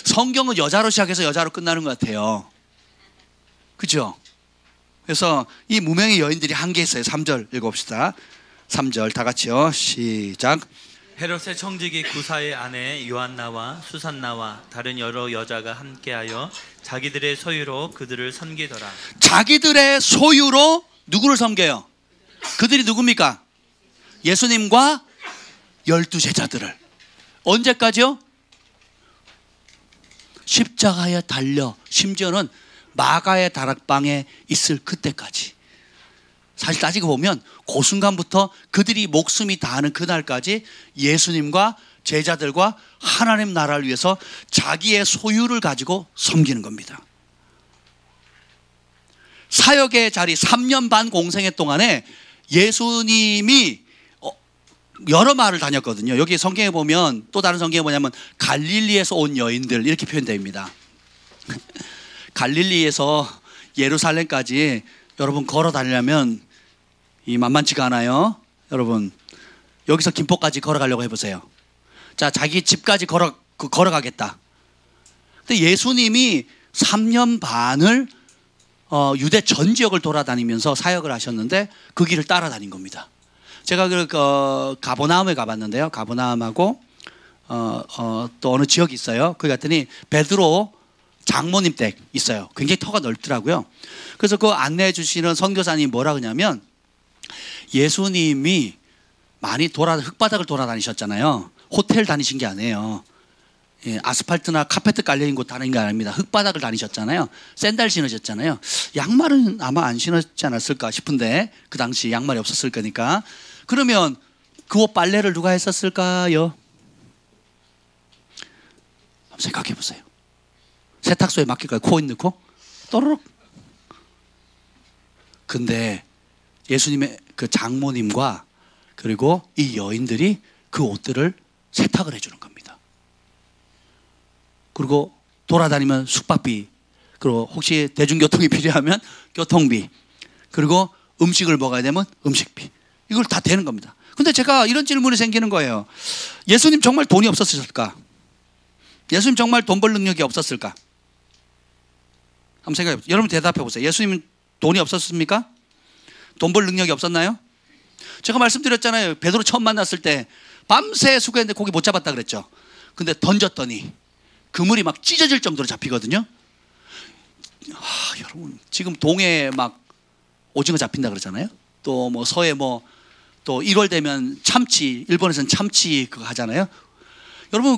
성경은 여자로 시작해서 여자로 끝나는 것 같아요. 그죠? 그래서 이 무명의 여인들이 한 개 있어요. 3절 읽어봅시다. 3절 다 같이요. 시작. 헤롯의 청지기 구사의 아내 요한나와 수산나와 다른 여러 여자가 함께하여 자기들의 소유로 그들을 섬기더라. 자기들의 소유로 누구를 섬겨요? 그들이 누굽니까? 예수님과 12 제자들을. 언제까지요? 십자가에 달려, 심지어는 마가의 다락방에 있을 그때까지. 사실 따지고 보면 그 순간부터 그들이 목숨이 다하는 그날까지 예수님과 제자들과 하나님 나라를 위해서 자기의 소유를 가지고 섬기는 겁니다. 사역의 자리 3년 반 공생의 동안에 예수님이 여러 마을을 다녔거든요. 여기 성경에 보면 또 다른 성경에 뭐냐면 갈릴리에서 온 여인들 이렇게 표현됩니다. 갈릴리에서 예루살렘까지 여러분 걸어 다니려면 이 만만치가 않아요. 여러분 여기서 김포까지 걸어가려고 해보세요. 자, 자기 집까지 걸어가겠다. 근데 예수님이 3년 반을 유대 전 지역을 돌아다니면서 사역을 하셨는데 그 길을 따라다닌 겁니다. 제가 가버나움에 가봤는데요. 가버나움하고 또 어느 지역이 있어요. 거기 갔더니 베드로 장모님 댁 있어요. 굉장히 터가 넓더라고요. 그래서 그 안내해 주시는 선교사님이 뭐라 그러냐면, 예수님이 많이 흙바닥을 돌아다니셨잖아요. 호텔 다니신 게 아니에요. 예, 아스팔트나 카페트 깔려있는 곳 다니는 게 아닙니다. 흙바닥을 다니셨잖아요. 샌들 신으셨잖아요. 양말은 아마 안 신었지 않았을까 싶은데, 그 당시 양말이 없었을 거니까. 그러면 그 옷 빨래를 누가 했었을까요? 한번 생각해 보세요. 세탁소에 맡길까요? 코인 넣고 또르륵. 근데 예수님의 그 장모님과 그리고 이 여인들이 그 옷들을 세탁을 해주는 겁니다. 그리고 돌아다니면 숙박비, 그리고 혹시 대중교통이 필요하면 교통비, 그리고 음식을 먹어야 되면 음식비, 이걸 다 되는 겁니다. 근데 제가 이런 질문이 생기는 거예요. 예수님 정말 돈이 없었을까? 예수님 정말 돈 벌 능력이 없었을까? 한번 생각해 보세요. 여러분 대답해 보세요. 예수님은 돈이 없었습니까? 돈 벌 능력이 없었나요? 제가 말씀드렸잖아요. 베드로 처음 만났을 때 밤새 수고했는데 고기 못 잡았다 그랬죠. 근데 던졌더니 그물이 막 찢어질 정도로 잡히거든요. 여러분 지금 동해에 막 오징어 잡힌다 그러잖아요. 또 뭐 서해 또 1월 되면 참치, 일본에서는 참치 그거 하잖아요. 여러분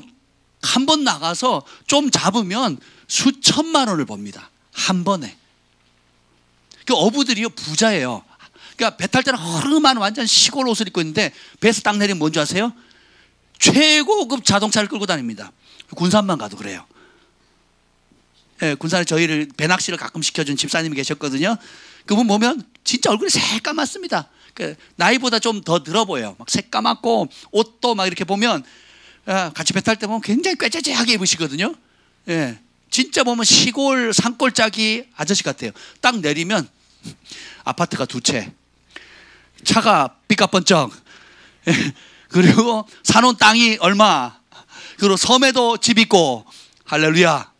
한 번 나가서 좀 잡으면 수천만 원을 법니다. 한 번에. 그 어부들이요 부자예요. 그러니까 배 탈 때는 허름한 완전 시골 옷을 입고 있는데 배에서 딱 내리면 뭔지 아세요? 최고급 자동차를 끌고 다닙니다. 군산만 가도 그래요. 예, 군산에 저희를 배낚시를 가끔 시켜준 집사님이 계셨거든요. 그분 보면 진짜 얼굴이 새까맣습니다. 나이보다 좀 더 들어 보여요. 막 새까맣고 옷도 막 이렇게 보면 같이 배 탈 때 보면 굉장히 꾀죄죄하게 입으시거든요. 예, 진짜 보면 시골 산골짜기 아저씨 같아요. 딱 내리면 아파트가 2채, 차가 삐까번쩍, 그리고 사놓은 땅이 얼마, 그리고 섬에도 집 있고, 할렐루야.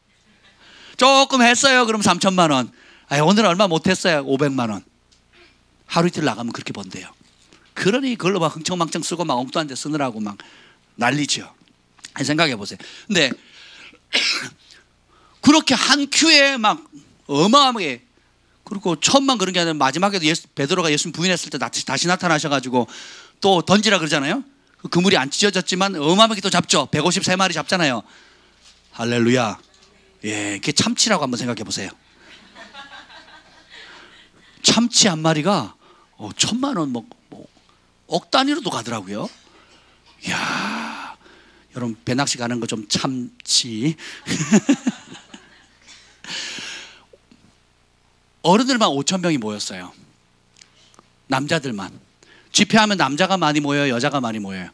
조금 했어요. 그럼 3천만 원. 오늘은 얼마 못했어요. 500만 원. 하루 이틀 나가면 그렇게 번대요. 그러니 그걸로 막 흥청망청 쓰고 막 엉뚱한 데 쓰느라고 막 난리죠. 생각해 보세요. 근데 그렇게 한 큐에 막 어마어마하게, 그리고 처음만 그런 게 아니라 마지막에도 베드로가 예수님 부인했을 때 다시 나타나셔가지고 또 던지라 그러잖아요. 그 그물이 안 찢어졌지만 어마어마하게 또 잡죠. 153마리 잡잖아요. 할렐루야. 예, 그게 참치라고 한번 생각해 보세요. 참치 한 마리가 1,000만 원, 억 단위로도 가더라고요. 이야, 여러분 배낚시 가는 거 좀 참치. 어른들만 5,000명이 모였어요. 남자들만. 집회하면 남자가 많이 모여요, 여자가 많이 모여요?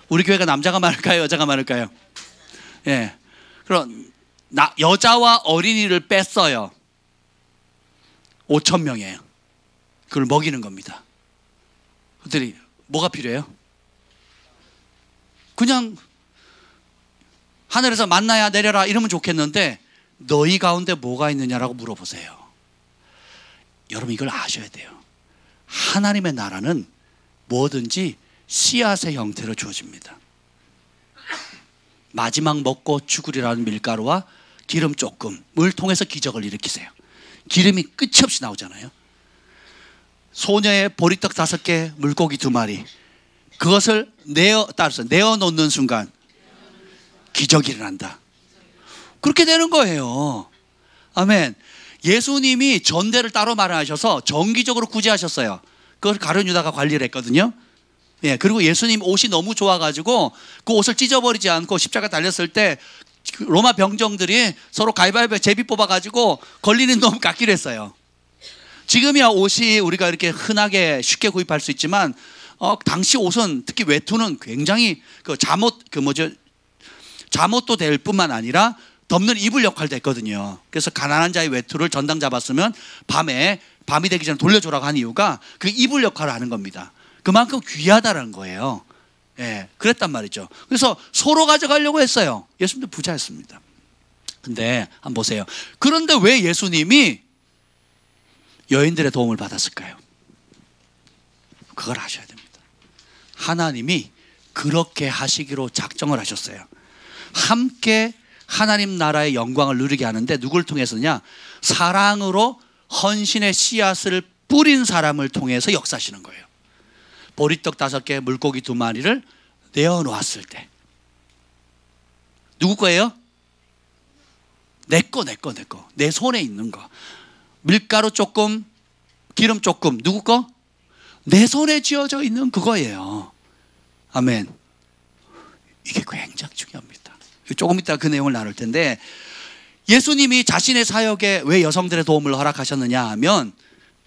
우리 교회가 남자가 많을까요, 여자가 많을까요? 예. 그럼 여자와 어린이를 뺐어요. 5,000명이에요. 그걸 먹이는 겁니다. 그들이 뭐가 필요해요? 그냥 하늘에서 만나야 내려라 이러면 좋겠는데, 너희 가운데 뭐가 있느냐라고 물어보세요. 여러분 이걸 아셔야 돼요. 하나님의 나라는 뭐든지 씨앗의 형태로 주어집니다. 마지막 먹고 죽으리라는 밀가루와 기름 조금을 통해서 기적을 일으키세요. 기름이 끝이 없이 나오잖아요. 소녀의 보리떡 5개, 물고기 2마리, 그것을 내어 놓는 순간 기적이 일어난다. 그렇게 되는 거예요. 아멘. 예수님이 전대를 따로 마련하셔서 정기적으로 구제하셨어요. 그걸 가룟 유다가 관리를 했거든요. 예, 그리고 예수님 옷이 너무 좋아가지고 그 옷을 찢어버리지 않고 십자가 달렸을 때 로마 병정들이 서로 가위바위보 제비 뽑아가지고 걸리는 놈 갖기로 했어요. 지금이야 옷이 우리가 이렇게 흔하게 쉽게 구입할 수 있지만 당시 옷은, 특히 외투는 굉장히 잠옷도 될 뿐만 아니라 덮는 이불 역할도 했거든요. 그래서 가난한 자의 외투를 전당 잡았으면 밤이 되기 전에 돌려주라고 한 이유가 그 이불 역할을 하는 겁니다. 그만큼 귀하다는 거예요. 예, 그랬단 말이죠. 그래서 서로 가져가려고 했어요. 예수님도 부자였습니다. 근데 한번 보세요. 그런데 왜 예수님이 여인들의 도움을 받았을까요? 그걸 아셔야 됩니다. 하나님이 그렇게 하시기로 작정을 하셨어요. 함께 하나님 나라의 영광을 누리게 하는데 누굴 통해서냐? 사랑으로 헌신의 씨앗을 뿌린 사람을 통해서 역사하시는 거예요. 보리떡 5개, 물고기 2마리를 내어놓았을 때 누구 거예요? 내 거. 내 손에 있는 거. 밀가루 조금, 기름 조금, 누구 거? 내 손에 쥐어져 있는 그거예요. 아멘. 이게 굉장히 중요합니다. 조금 이따 그 내용을 나눌 텐데, 예수님이 자신의 사역에 왜 여성들의 도움을 허락하셨느냐 하면,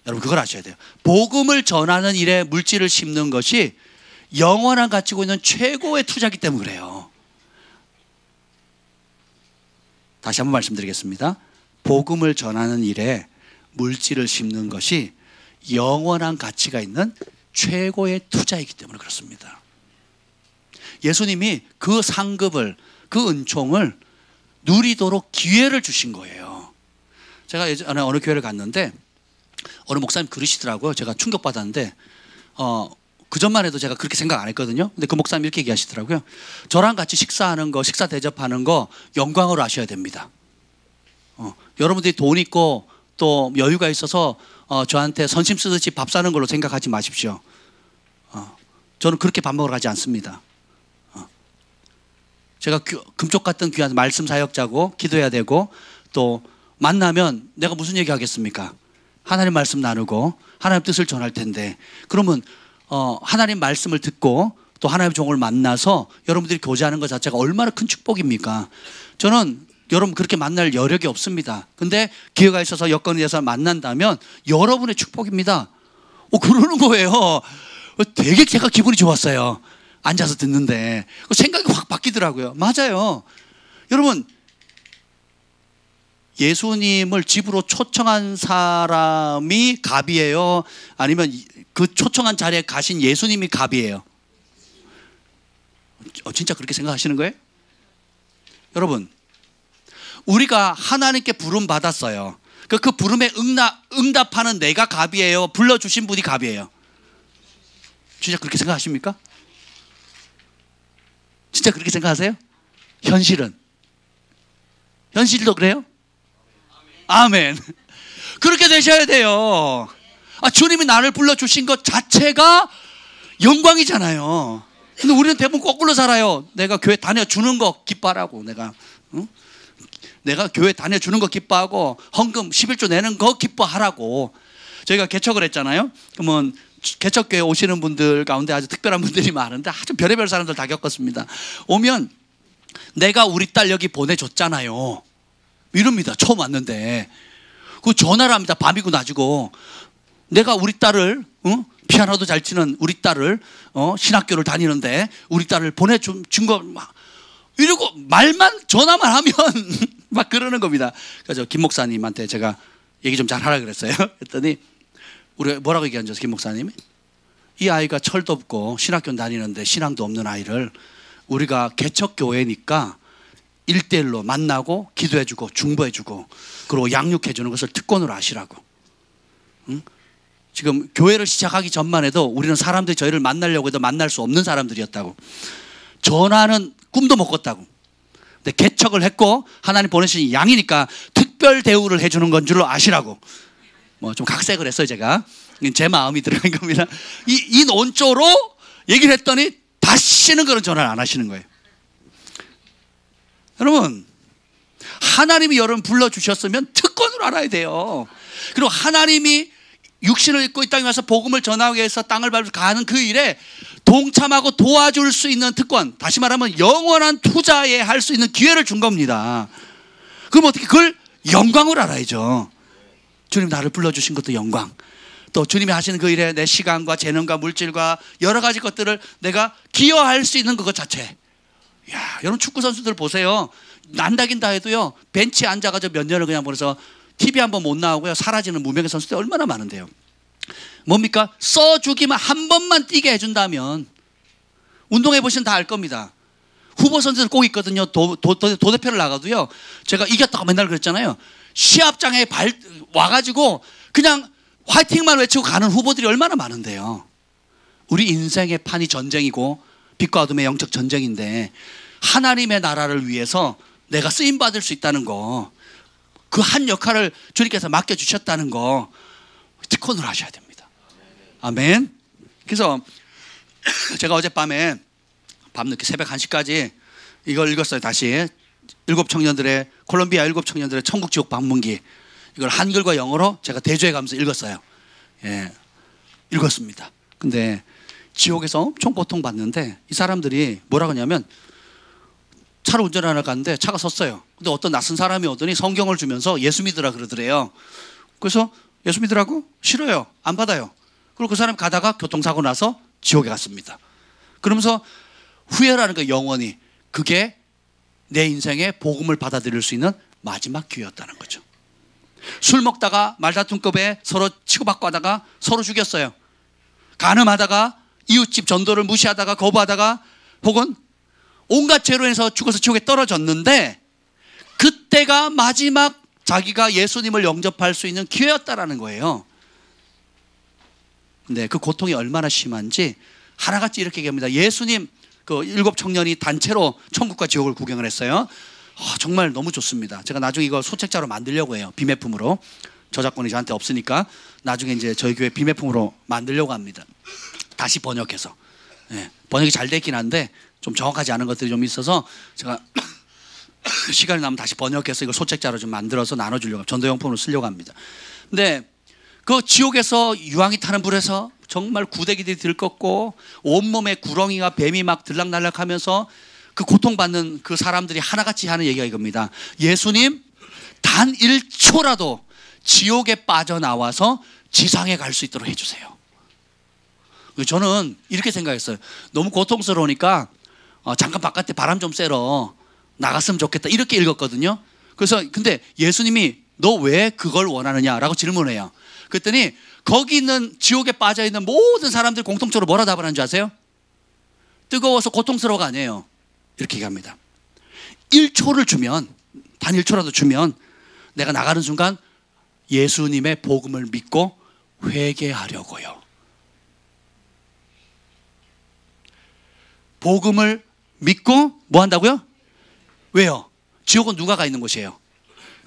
여러분 그걸 아셔야 돼요. 복음을 전하는 일에 물질을 심는 것이 영원한 가치고 있는 최고의 투자이기 때문에 그래요. 다시 한번 말씀드리겠습니다. 복음을 전하는 일에 물질을 심는 것이 영원한 가치가 있는 최고의 투자이기 때문에 그렇습니다. 예수님이 그 상급을, 그 은총을 누리도록 기회를 주신 거예요. 제가 예전에 어느 교회를 갔는데 어느 목사님 그러시더라고요. 제가 충격받았는데 그전만 해도 제가 그렇게 생각 안 했거든요. 근데 그 목사님이 이렇게 얘기하시더라고요. 저랑 같이 식사하는 거, 식사 대접하는 거 영광으로 하셔야 됩니다. 여러분들이 돈 있고 또 여유가 있어서 저한테 선심 쓰듯이 밥 사는 걸로 생각하지 마십시오. 저는 그렇게 밥 먹으러 가지 않습니다. 제가 금쪽 같은 귀한 말씀 사역자고 기도해야 되고 또 만나면 내가 무슨 얘기 하겠습니까? 하나님 말씀 나누고 하나님 뜻을 전할 텐데, 그러면 하나님 말씀을 듣고 또 하나님의 종을 만나서 여러분들이 교제하는 것 자체가 얼마나 큰 축복입니까? 저는 여러분 그렇게 만날 여력이 없습니다. 근데 기회가 있어서 여건이 돼서 만난다면 여러분의 축복입니다. 그러는 거예요. 되게 제가 기분이 좋았어요. 앉아서 듣는데 생각이 확 바뀌더라고요. 맞아요. 여러분, 예수님을 집으로 초청한 사람이 갑이에요? 아니면 그 초청한 자리에 가신 예수님이 갑이에요? 진짜 그렇게 생각하시는 거예요? 여러분, 우리가 하나님께 부름 받았어요. 그 부름에 응답하는 내가 갑이에요? 불러주신 분이 갑이에요? 진짜 그렇게 생각하십니까? 진짜 그렇게 생각하세요? 현실도 그래요? 아멘. 그렇게 되셔야 돼요. 주님이 나를 불러주신 것 자체가 영광이잖아요. 근데 우리는 대부분 거꾸로 살아요. 내가 교회 다녀주는 거 기뻐하라고. 내가 교회 다녀주는 거 기뻐하고 헌금 11조 내는 거 기뻐하라고. 저희가 개척을 했잖아요. 그러면 개척교회 오시는 분들 가운데 아주 특별한 분들이 많은데 아주 별의별 사람들 다 겪었습니다. 오면 내가 우리 딸 여기 보내줬잖아요 이럽니다. 처음 왔는데 그 전화를 합니다. 밤이고 낮이고. 내가 우리 딸을 피아노도 잘 치는 우리 딸을 신학교를 다니는데 우리 딸을 보내준 거 이러고 말만 전화만 하면 막 그러는 겁니다. 그래서 김 목사님한테 제가 얘기 좀 잘 하라 그랬어요. 그랬더니 우리 뭐라고 얘기한 줄 아세요? 김 목사님이 이 아이가 철도 없고 신학교 다니는데 신앙도 없는 아이를 우리가 개척교회니까 1대1로 만나고 기도해주고 중보해주고 그리고 양육해주는 것을 특권으로 하시라고. 지금 교회를 시작하기 전만 해도 우리는 사람들이 저희를 만나려고 해도 만날 수 없는 사람들이었다고. 전화는 꿈도 못 꿨다고. 근데 개척을 했고 하나님 보내신 양이니까 특별 대우를 해주는 건 줄로 아시라고. 뭐 좀 각색을 했어요. 제가 제 마음이 들어간 겁니다. 이 논조로 얘기를 했더니 다시는 그런 전화를 안 하시는 거예요. 여러분, 하나님이 여러분 불러주셨으면 특권으로 알아야 돼요. 그리고 하나님이 육신을 입고 이 땅에 와서 복음을 전하기 위해서 땅을 밟고 가는 그 일에 동참하고 도와줄 수 있는 특권, 다시 말하면 영원한 투자에 할 수 있는 기회를 준 겁니다. 그럼 어떻게 그걸 영광으로 알아야죠. 주님 나를 불러주신 것도 영광, 또 주님이 하시는 그 일에 내 시간과 재능과 물질과 여러 가지 것들을 내가 기여할 수 있는 그것 자체. 야, 여러분 축구 선수들 보세요. 난다긴다 해도요 벤치에 앉아가지고 몇 년을 그냥 보내서 TV 한번 못 나오고요 사라지는 무명의 선수들 얼마나 많은데요. 뭡니까? 써주기만 한 번만 뛰게 해준다면, 운동해 보시면 다 알 겁니다. 후보 선수들 꼭 있거든요. 도대표를 나가도요, 제가 이겼다고 맨날 그랬잖아요. 시합장에 와가지고 그냥 화이팅만 외치고 가는 후보들이 얼마나 많은데요. 우리 인생의 판이 전쟁이고 빛과 어둠의 영적 전쟁인데 하나님의 나라를 위해서 내가 쓰임받을 수 있다는 거, 그 한 역할을 주님께서 맡겨주셨다는 거 특권을 하셔야 됩니다. 아멘. 그래서 제가 어젯밤에 밤늦게 새벽 1시까지 이걸 읽었어요. 다시 콜롬비아 7 청년들의 천국 지옥 방문기, 이걸 한글과 영어로 제가 대조해 가면서 읽었어요. 예, 읽었습니다. 근데 지옥에서 엄청 고통받는데 이 사람들이 뭐라고 하냐면, 차를 운전하러 갔는데 차가 섰어요. 근데 어떤 낯선 사람이 오더니 성경을 주면서 예수 믿으라 그러더래요. 그래서 예수 믿으라고? 싫어요. 안 받아요. 그리고 그 사람이 가다가 교통사고 나서 지옥에 갔습니다. 그러면서 후회라는 거, 영원히 그게 내 인생에 복음을 받아들일 수 있는 마지막 기회였다는 거죠. 술 먹다가 말다툼급에 서로 치고받고 하다가 서로 죽였어요. 간음하다가 이웃집 전도를 무시하다가 거부하다가 혹은 온갖 죄로 인해서 죽어서 지옥에 떨어졌는데, 그때가 마지막 자기가 예수님을 영접할 수 있는 기회였다라는 거예요. 근데 그 고통이 얼마나 심한지 하나같이 이렇게 얘기합니다. 예수님, 그 7 청년이 단체로 천국과 지옥을 구경을 했어요. 정말 너무 좋습니다. 제가 나중에 이거 소책자로 만들려고 해요. 비매품으로. 저작권이 저한테 없으니까 나중에 이제 저희 교회 비매품으로 만들려고 합니다. 다시 번역해서. 네, 번역이 잘 됐긴 한데 좀 정확하지 않은 것들이 좀 있어서 제가 시간이 나면 다시 번역해서 이걸 소책자로 좀 만들어서 나눠주려고, 전도용품으로 쓰려고 합니다. 근데 그 지옥에서 유황이 타는 불에서 정말 구데기들이 들끓고 온몸에 구렁이가 뱀이 막 들락날락하면서 그 고통받는 그 사람들이 하나같이 하는 얘기가 이겁니다. 예수님, 단 1초라도 지옥에 빠져나와서 지상에 갈 수 있도록 해주세요. 저는 이렇게 생각했어요. 너무 고통스러우니까 잠깐 바깥에 바람 좀 쐬러 나갔으면 좋겠다, 이렇게 읽었거든요. 그래서 근데 예수님이 너 왜 그걸 원하느냐라고 질문해요. 그랬더니 거기 있는 지옥에 빠져있는 모든 사람들이 공통적으로 뭐라 답을 하는 줄 아세요? 뜨거워서 고통스러워가 아니에요. 이렇게 얘기합니다. 1초를 주면, 단 1초라도 주면 내가 나가는 순간 예수님의 복음을 믿고 회개하려고요. 복음을 믿고 뭐 한다고요? 왜요? 지옥은 누가 가 있는 곳이에요?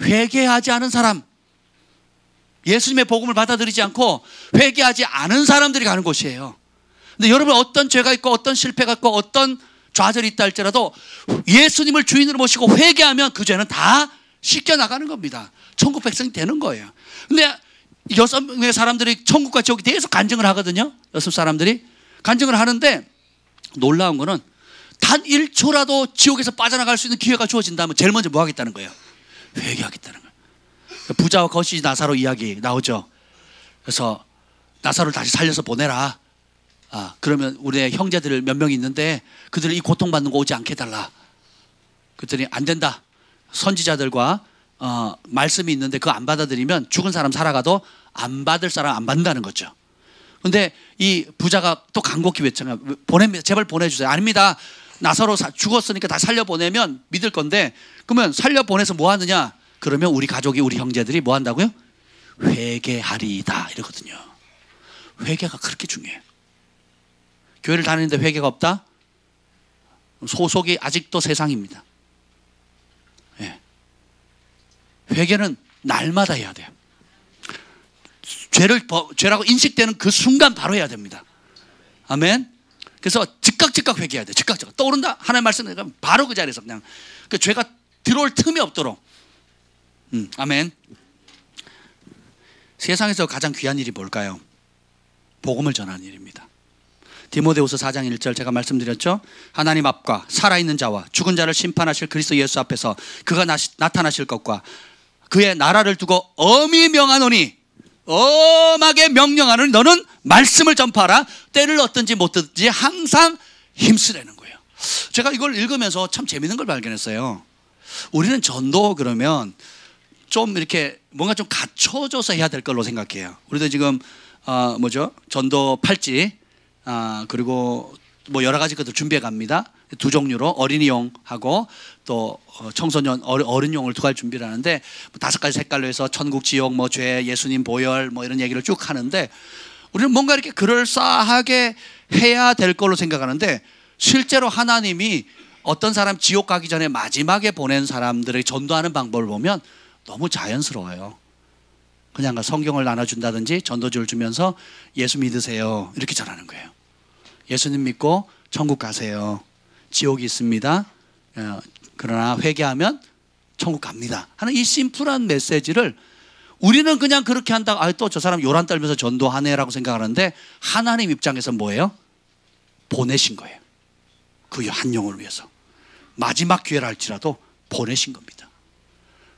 회개하지 않은 사람, 예수님의 복음을 받아들이지 않고 회개하지 않은 사람들이 가는 곳이에요. 근데 여러분, 어떤 죄가 있고 어떤 실패가 있고 어떤 좌절이 있다 할지라도 예수님을 주인으로 모시고 회개하면 그 죄는 다 씻겨나가는 겁니다. 천국 백성이 되는 거예요. 근데 6명의 사람들이 천국과 지옥에 대해서 간증을 하거든요. 6 사람들이 간증을 하는데 놀라운 거는 단 1초라도 지옥에서 빠져나갈 수 있는 기회가 주어진다면 제일 먼저 뭐 하겠다는 거예요? 회개하겠다는 거예요. 부자와 거시 나사로 이야기 나오죠. 그래서 나사로를 다시 살려서 보내라. 그러면 우리의 형제들 몇 명 있는데 그들이 이 고통받는 거 오지 않게 해달라. 그랬더니 안 된다. 선지자들과 말씀이 있는데 그거 안 받아들이면 죽은 사람 살아가도 안 받을 사람 안 받는다는 거죠. 근데 이 부자가 또 간곡히 외쳐요. 제발 보내주세요. 아닙니다. 나사로 죽었으니까 다 살려보내면 믿을 건데, 그러면 살려보내서 뭐 하느냐? 그러면 우리 가족이, 우리 형제들이 뭐 한다고요? 회개하리이다 이러거든요. 회개가 그렇게 중요해요. 교회를 다니는데 회개가 없다? 소속이 아직도 세상입니다. 예. 회개는 날마다 해야 돼요. 죄라고 인식되는 그 순간 바로 해야 됩니다. 아멘. 그래서 즉각 회개해야 돼. 즉각 떠오른다. 하나님의 말씀을 바로 그 자리에서 그냥 그 죄가 들어올 틈이 없도록. 아멘. 세상에서 가장 귀한 일이 뭘까요? 복음을 전하는 일입니다. 디모데후서 4장 1절 제가 말씀드렸죠. 하나님 앞과 살아있는 자와 죽은 자를 심판하실 그리스도 예수 앞에서 그가 나타나실 것과 그의 나라를 두고 엄히 명하노니, 엄하게 명령하노니 너는 말씀을 전파하라. 때를 얻든지 못 얻든지 항상 힘쓰라는 거예요. 제가 이걸 읽으면서 참 재밌는 걸 발견했어요. 우리는 전도 그러면 좀 이렇게 뭔가 좀 갖춰져서 해야 될 걸로 생각해요. 우리도 지금 전도 팔찌, 그리고 뭐 여러 가지 것들 준비해 갑니다. 두 종류로 어린이용하고 또 청소년 어른용을 두 가지 준비를 하는데 5가지 색깔로 해서 천국, 지옥, 뭐 죄, 예수님 보혈 뭐 이런 얘기를 쭉 하는데 우리는 뭔가 이렇게 그럴싸하게 해야 될 걸로 생각하는데 실제로 하나님이 어떤 사람 지옥 가기 전에 마지막에 보낸 사람들에게 전도하는 방법을 보면 너무 자연스러워요. 그냥 성경을 나눠준다든지 전도지를 주면서 예수 믿으세요 이렇게 전하는 거예요. 예수님 믿고 천국 가세요. 지옥이 있습니다. 그러나 회개하면 천국 갑니다 하는 이 심플한 메시지를 우리는 그냥 그렇게 한다고 또 저 사람 요란 떨면서 전도하네라고 생각하는데 하나님 입장에서 뭐예요? 보내신 거예요. 그 한 영혼을 위해서 마지막 기회라 할지라도 보내신 겁니다.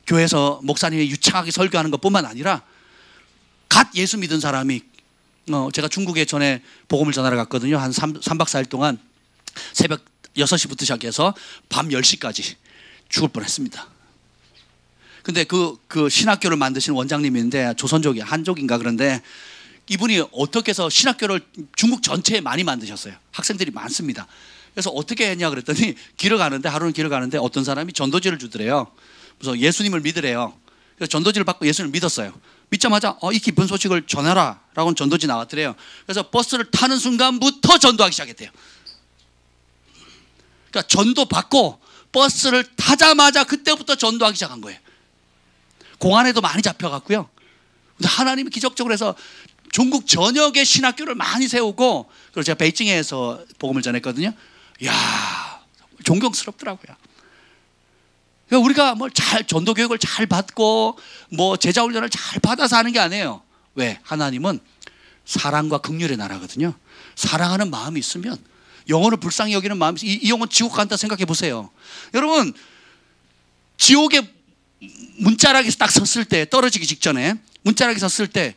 교회에서 목사님이 유창하게 설교하는 것뿐만 아니라 갓 예수 믿은 사람이 제가 중국에 전에 복음을 전하러 갔거든요. 한 3박 4일 동안 새벽 6시부터 시작해서 밤 10시까지 죽을 뻔했습니다. 근데 그 신학교를 만드신 원장님인데 조선족이 한족인가 그런데 이분이 어떻게 해서 신학교를 중국 전체에 많이 만드셨어요. 학생들이 많습니다. 그래서 어떻게 했냐 그랬더니 하루는 길을 가는데 어떤 사람이 전도지를 주더래요. 그래서 예수님을 믿으래요. 그래서 전도지를 받고 예수님을 믿었어요. 믿자마자 이 기쁜 소식을 전해라 라고 전도지 나왔더래요. 그래서 버스를 타는 순간부터 전도하기 시작했대요. 그러니까 전도 받고 버스를 타자마자 그때부터 전도하기 시작한 거예요. 공안에도 많이 잡혀갔고요. 근데 하나님이 기적적으로 해서 중국 전역에 신학교를 많이 세우고 그리고 제가 베이징에서 복음을 전했거든요. 이야 존경스럽더라고요. 그러니까 우리가 뭐 잘 전도 교육을 잘 받고 뭐 제자 훈련을 잘 받아서 하는 게 아니에요. 왜? 하나님은 사랑과 긍휼의 나라거든요. 사랑하는 마음이 있으면 영혼을 불쌍히 여기는 마음이 있으면 이 영혼 지옥 간다 생각해 보세요. 여러분 지옥의 문자락에서 딱 섰을 때 떨어지기 직전에 문자락에 섰을 때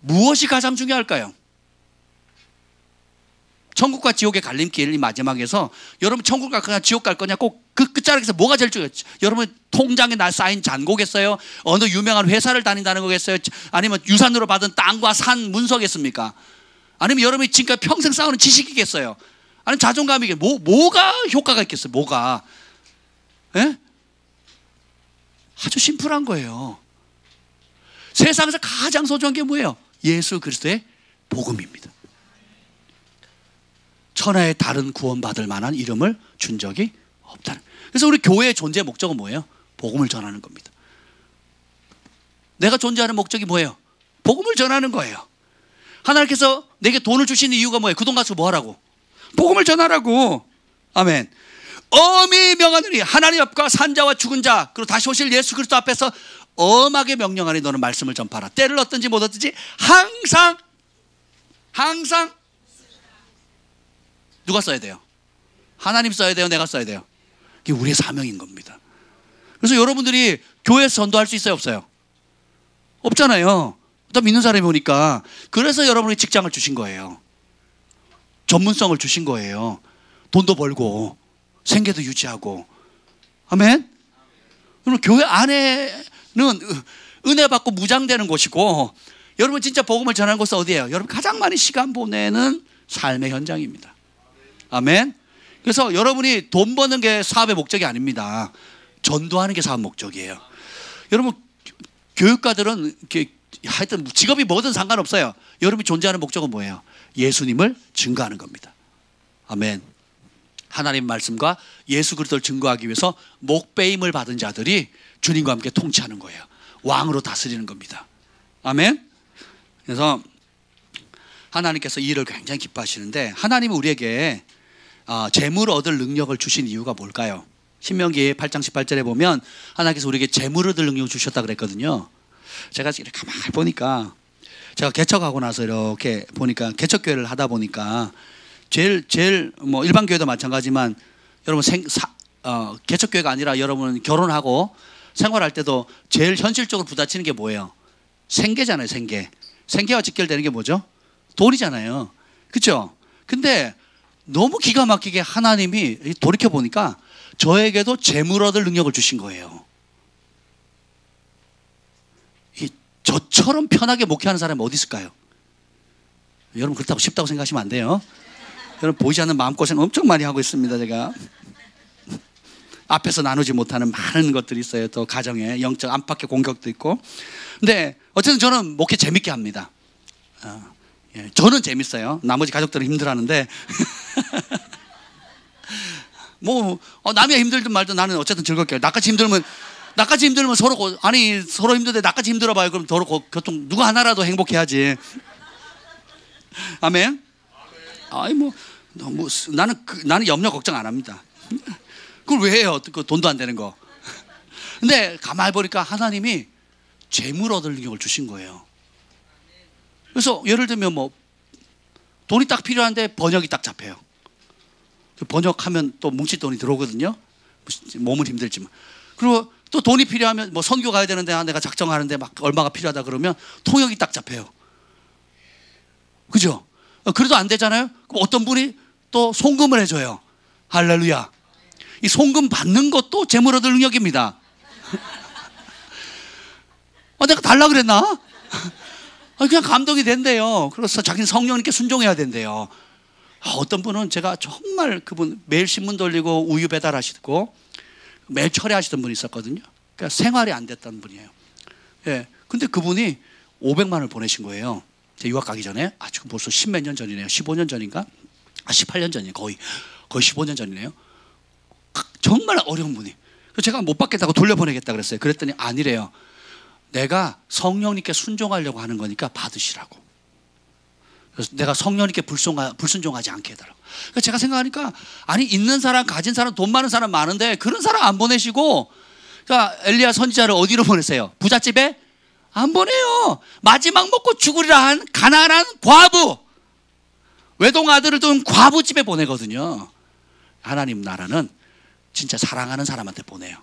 무엇이 가장 중요할까요? 천국과 지옥의 갈림길 이 마지막에서 여러분 천국 갈 거냐 지옥 갈 거냐 꼭 그 끝자락에서 뭐가 제일 중요했죠? 여러분 통장에 쌓인 잔고겠어요? 어느 유명한 회사를 다닌다는 거겠어요? 아니면 유산으로 받은 땅과 산 문서겠습니까? 아니면 여러분이 지금까지 평생 쌓아놓은 지식이겠어요? 아니면 자존감이겠어요? 뭐가 효과가 있겠어요? 뭐가? 예? 아주 심플한 거예요. 세상에서 가장 소중한 게 뭐예요? 예수 그리스도의 복음입니다. 천하의 다른 구원받을 만한 이름을 준 적이 없다는. 그래서 우리 교회의 존재 목적은 뭐예요? 복음을 전하는 겁니다. 내가 존재하는 목적이 뭐예요? 복음을 전하는 거예요. 하나님께서 내게 돈을 주시는 이유가 뭐예요? 그 돈 가지고 뭐 하라고? 복음을 전하라고. 아멘. 엄히 명하노니 하나님 앞과 산자와 죽은 자 그리고 다시 오실 예수 그리스도 앞에서 엄하게 명령하니 너는 말씀을 전파하라. 때를 얻든지 못 얻든지 항상 누가 써야 돼요? 하나님 써야 돼요? 내가 써야 돼요? 이게 우리의 사명인 겁니다. 그래서 여러분들이 교회에서 전도할 수 있어요? 없어요? 없잖아요. 또 믿는 사람이 오니까. 그래서 여러분이 직장을 주신 거예요. 전문성을 주신 거예요. 돈도 벌고 생계도 유지하고. 아멘? 그럼 교회 안에는 은혜 받고 무장되는 곳이고 여러분 진짜 복음을 전하는 곳은 어디예요? 여러분 가장 많이 시간 보내는 삶의 현장입니다. 아멘? 그래서 여러분이 돈 버는 게 사업의 목적이 아닙니다. 전도하는 게 사업 목적이에요. 여러분 교육가들은 하여튼 직업이 뭐든 상관없어요. 여러분이 존재하는 목적은 뭐예요? 예수님을 증거하는 겁니다. 아멘. 하나님 말씀과 예수 그리스도를 증거하기 위해서 목배임을 받은 자들이 주님과 함께 통치하는 거예요. 왕으로 다스리는 겁니다. 아멘. 그래서 하나님께서 이 일을 굉장히 기뻐하시는데 하나님은 우리에게 재물을 얻을 능력을 주신 이유가 뭘까요? 신명기 8장 18절에 보면 하나님께서 우리에게 재물을 얻을 능력을 주셨다 그랬거든요. 제가 이렇게 가만히 보니까 제가 개척하고 나서 이렇게 보니까 개척교회를 하다 보니까 제일 뭐 일반 교회도 마찬가지지만 여러분 개척교회가 아니라 여러분 결혼하고 생활할 때도 제일 현실적으로 부딪히는 게 뭐예요? 생계잖아요. 생계와 직결되는 게 뭐죠? 돈이잖아요. 그렇죠? 근데 너무 기가 막히게 하나님이 돌이켜 보니까 저에게도 재물 얻을 능력을 주신 거예요. 저처럼 편하게 목회하는 사람이 어디 있을까요? 여러분 그렇다고 쉽다고 생각하시면 안 돼요. 여러분 보이지 않는 마음고생 엄청 많이 하고 있습니다. 제가 앞에서 나누지 못하는 많은 것들이 있어요. 또 가정에 영적 안팎의 공격도 있고. 근데 어쨌든 저는 목회 재밌게 합니다. 예, 저는 재밌어요. 나머지 가족들은 힘들어하는데 뭐 남이 힘들든 말든 나는 어쨌든 즐겁게 해요. 나같이 힘들면 서로 서로 힘든데 나같이 힘들어봐요. 그럼 서로 교통 누구 하나라도 행복해야지. 아멘. 아이 뭐 나는 염려 걱정 안 합니다. 그걸 왜 해요? 그 돈도 안 되는 거. 근데 가만히 보니까 하나님이 재물 얻을 능력을 주신 거예요. 그래서 예를 들면 뭐 돈이 딱 필요한데 번역이 딱 잡혀요. 번역하면 또 뭉칫돈이 들어오거든요. 몸은 힘들지만. 그리고 또 돈이 필요하면 뭐 선교 가야 되는데 내가 작정하는데 막 얼마가 필요하다 그러면 통역이 딱 잡혀요. 그죠? 그래도 안 되잖아요. 그럼 어떤 분이 또 송금을 해줘요. 할렐루야. 이 송금 받는 것도 재물 얻을 능력입니다. 내가 달라 그랬나? 그냥 감동이 된대요. 그래서 자기는 성령님께 순종해야 된대요. 어떤 분은 제가 정말 그분 매일 신문 돌리고 우유 배달하시고 매일 철회하시던 분이 있었거든요. 그러니까 생활이 안 됐던 분이에요. 예. 근데 그분이 500만 원을 보내신 거예요. 제가 유학 가기 전에. 지금 벌써 10몇 년 전이네요. 15년 전인가? 18년 전이에요. 거의 15년 전이네요. 정말 어려운 분이. 그래서 제가 못 받겠다고 돌려보내겠다 그랬어요. 그랬더니 아니래요. 내가 성령님께 순종하려고 하는 거니까 받으시라고. 그래서 내가 성령님께 불순종하지 않게 해달라고. 그러니까 제가 생각하니까 있는 사람 가진 사람 돈 많은 사람 많은데 그런 사람 안 보내시고, 그러니까 엘리야 선지자를 어디로 보냈어요? 부잣집에? 안 보내요. 마지막 먹고 죽으리라 한 가난한 과부, 외동 아들을 둔 과부집에 보내거든요. 하나님 나라는 진짜 사랑하는 사람한테 보내요.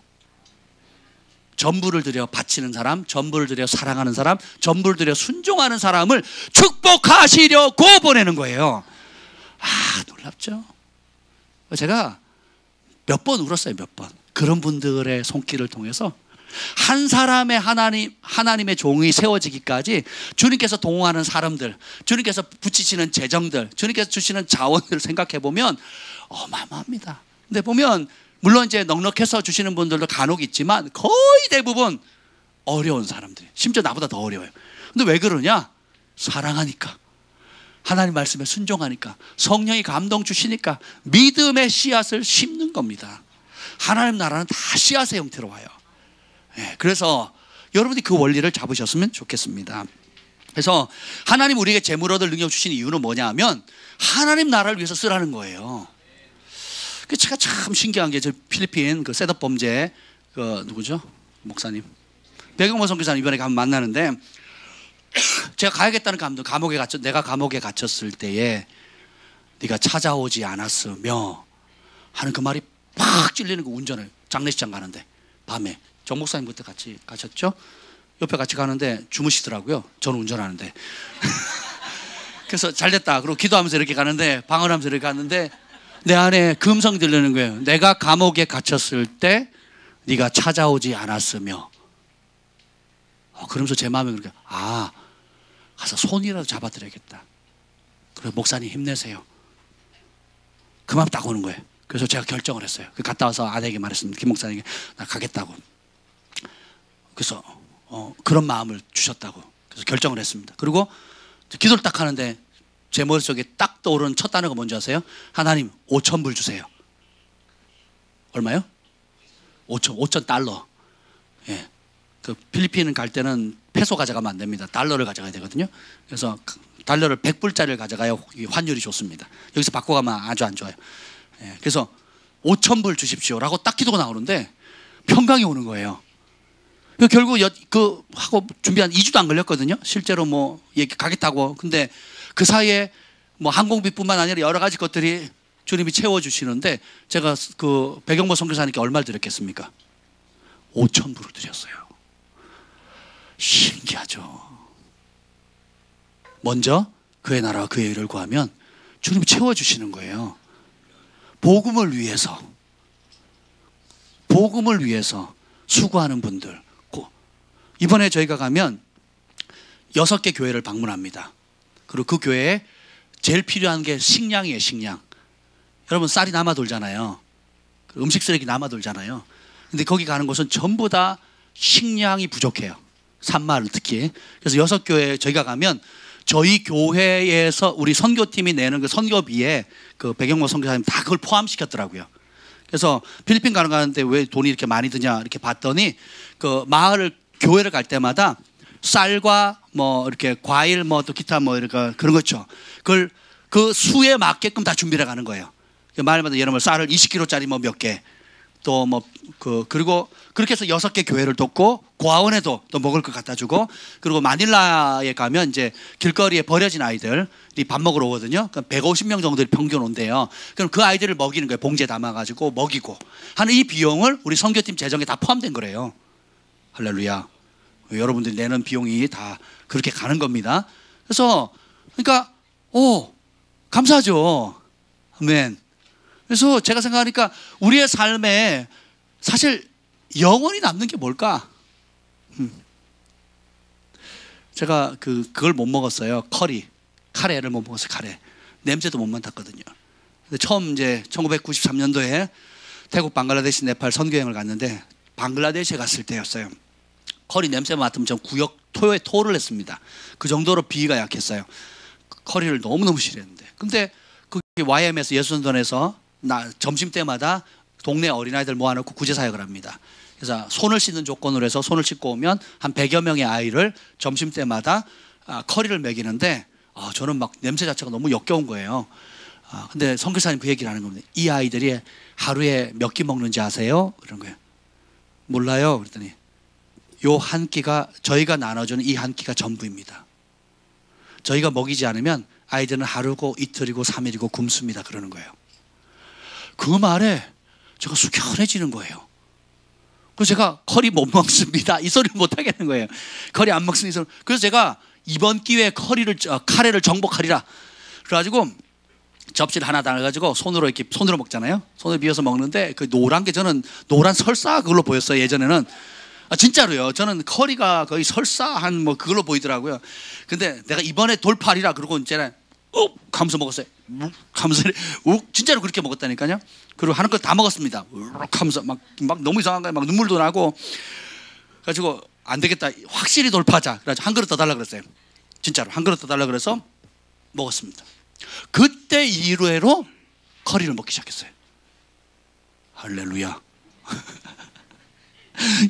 전부를 들여 바치는 사람, 전부를 들여 사랑하는 사람, 전부를 들여 순종하는 사람을 축복하시려고 보내는 거예요. 놀랍죠? 제가 몇 번 울었어요. 몇 번. 그런 분들의 손길을 통해서 한 사람의 하나님의 종이 세워지기까지 주님께서 동원하는 사람들, 주님께서 붙이시는 재정들, 주님께서 주시는 자원들을 생각해 보면 어마어마합니다. 근데 보면 물론 이제 넉넉해서 주시는 분들도 간혹 있지만 거의 대부분 어려운 사람들이, 심지어 나보다 더 어려워요. 근데 왜 그러냐? 사랑하니까, 하나님 말씀에 순종하니까, 성령이 감동 주시니까 믿음의 씨앗을 심는 겁니다. 하나님 나라는 다 씨앗의 형태로 와요. 그래서 여러분이 그 원리를 잡으셨으면 좋겠습니다. 그래서 하나님 우리에게 재물 얻을 능력 주신 이유는 뭐냐 하면 하나님 나라를 위해서 쓰라는 거예요. 제가 참 신기한 게 저 필리핀 그 셋업 범죄 누구죠? 목사님 백영모 선교사님 이번에 가면 만나는데 제가 가야겠다는 감독, 내가 감옥에 갇혔을 때에 네가 찾아오지 않았으며 하는 그 말이 팍 찔리는 거. 운전을 장례식장 가는데 밤에 정 목사님 그때 같이 가셨죠? 옆에 같이 가는데 주무시더라고요. 저는 운전하는데 그래서 잘됐다. 그리고 기도하면서 이렇게 가는데, 방언하면서 이렇게 갔는데 내 안에 그 음성이 들리는 거예요. 내가 감옥에 갇혔을 때 네가 찾아오지 않았으며. 그러면서 제 마음에 그렇게 가서 손이라도 잡아드려야겠다. 그래서 목사님 힘내세요. 그 마음 딱 오는 거예요. 그래서 제가 결정을 했어요. 갔다 와서 아내에게 말했습니다. 김 목사님에게 나 가겠다고. 그래서 그런 마음을 주셨다고. 그래서 결정을 했습니다. 그리고 기도를 딱 하는데 제 머릿속에 딱 떠오르는 첫 단어가 뭔지 아세요? 하나님 5,000불 주세요. 얼마요? 5천 달러. 예. 그 필리핀 갈 때는 페소 가져가면 안 됩니다. 달러를 가져가야 되거든요. 그래서 달러를 100불짜리를 가져가야 환율이 좋습니다. 여기서 바꿔가면 아주 안 좋아요. 예. 그래서 5,000불 주십시오라고 딱 기도가 나오는데 평강이 오는 거예요. 결국 하고 준비 한 2주도 안 걸렸거든요. 실제로 뭐 가겠다고. 근데 그 사이에 뭐 항공비뿐만 아니라 여러 가지 것들이 주님이 채워주시는데 제가 그 백영모 선교사님께 얼마를 드렸겠습니까? 5,000불을 드렸어요. 신기하죠. 먼저 그의 나라와 그의 의를 구하면 주님이 채워주시는 거예요. 복음을 위해서 수고하는 분들. 이번에 저희가 가면 6개 교회를 방문합니다. 그리고 그 교회에 제일 필요한 게 식량이에요. 식량. 여러분 쌀이 남아 돌잖아요. 음식 쓰레기 남아 돌잖아요. 근데 거기 가는 곳은 전부 다 식량이 부족해요. 산마을 특히. 그래서 6교회 저희가 가면 저희 교회에서 우리 선교팀이 내는 그 선교비에 그 백영모 선교사님 다 그걸 포함시켰더라고요. 그래서 필리핀 가는데 왜 돈이 이렇게 많이 드냐 이렇게 봤더니 그 마을을 교회를 갈 때마다 쌀과 뭐 이렇게 과일 뭐 또 기타 뭐 이렇게 그런 거죠. 그걸 그 수에 맞게끔 다 준비를 가는 거예요. 마을마다 예를 들면 쌀을 20kg짜리 뭐 몇 개, 또 뭐 그리고 그렇게 해서 6개 교회를 돕고 고아원에도 또 먹을 거 갖다 주고, 그리고 마닐라에 가면 이제 길거리에 버려진 아이들이 밥 먹으러 오거든요. 150명 정도를 평균 온대요. 그럼 그 아이들을 먹이는 거예요. 봉지에 담아가지고 먹이고 하는 이 비용을 우리 선교팀 재정에 다 포함된 거래요. 할렐루야. 여러분들이 내는 비용이 다 그렇게 가는 겁니다. 그래서 그러니까 감사하죠. 아멘. 그래서 제가 생각하니까 우리의 삶에 사실 영원히 남는 게 뭘까? 제가 그걸 못 먹었어요. 카레를 못 먹었어요. 카레. 냄새도 못 맡았거든요. 근데 처음 이제 1993년도에 태국, 방글라데시, 네팔 선교여행을 갔는데 방글라데시에 갔을 때였어요. 커리 냄새 맡으면 전 토를 했습니다. 그 정도로 비위가 약했어요. 커리를 너무너무 싫어했는데. 근데 그 YM에서 예수전도원에서 점심 때마다 동네 어린아이들 모아놓고 구제사역을 합니다. 그래서 손을 씻는 조건으로 해서 손을 씻고 오면 한 100여 명의 아이를 점심 때마다 커리를 먹이는데 저는 막 냄새 자체가 너무 역겨운 거예요. 근데 선교사님 그 얘기를 하는 겁니다. 이 아이들이 하루에 몇 끼 먹는지 아세요? 그런 거예요. 몰라요. 그랬더니 요 한 끼가 저희가 나눠주는 이 한 끼가 전부입니다. 저희가 먹이지 않으면 아이들은 하루고 이틀이고 3일이고 굶습니다. 그러는 거예요. 그 말에 제가 숙연해지는 거예요. 그래서 제가 커리 못 먹습니다. 이 소리를 못 하겠는 거예요. 커리 안 먹습니다. 그래서 제가 이번 기회에 카레를 정복하리라. 그래가지고 접시를 하나 달아가지고 손으로 먹잖아요. 손을 비워서 먹는데 그 노란 게 저는 노란 설사 그걸로 보였어요. 예전에는. 진짜로요. 저는 커리가 거의 설사 한 뭐 그걸로 보이더라고요. 근데 내가 이번에 돌파하리라 그러고 이제는 하면서 먹었어요. 하면서 진짜로 그렇게 먹었다니까요. 그리고 하는 거 다 먹었습니다. 하면서 막 너무 이상한 거예요. 막 눈물도 나고. 그래가지고 안 되겠다. 확실히 돌파하자. 그래가지고 한 그릇 더 달라 그랬어요. 진짜로 한 그릇 더 달라 그래서 먹었습니다. 그때 이후로 커리를 먹기 시작했어요. 할렐루야.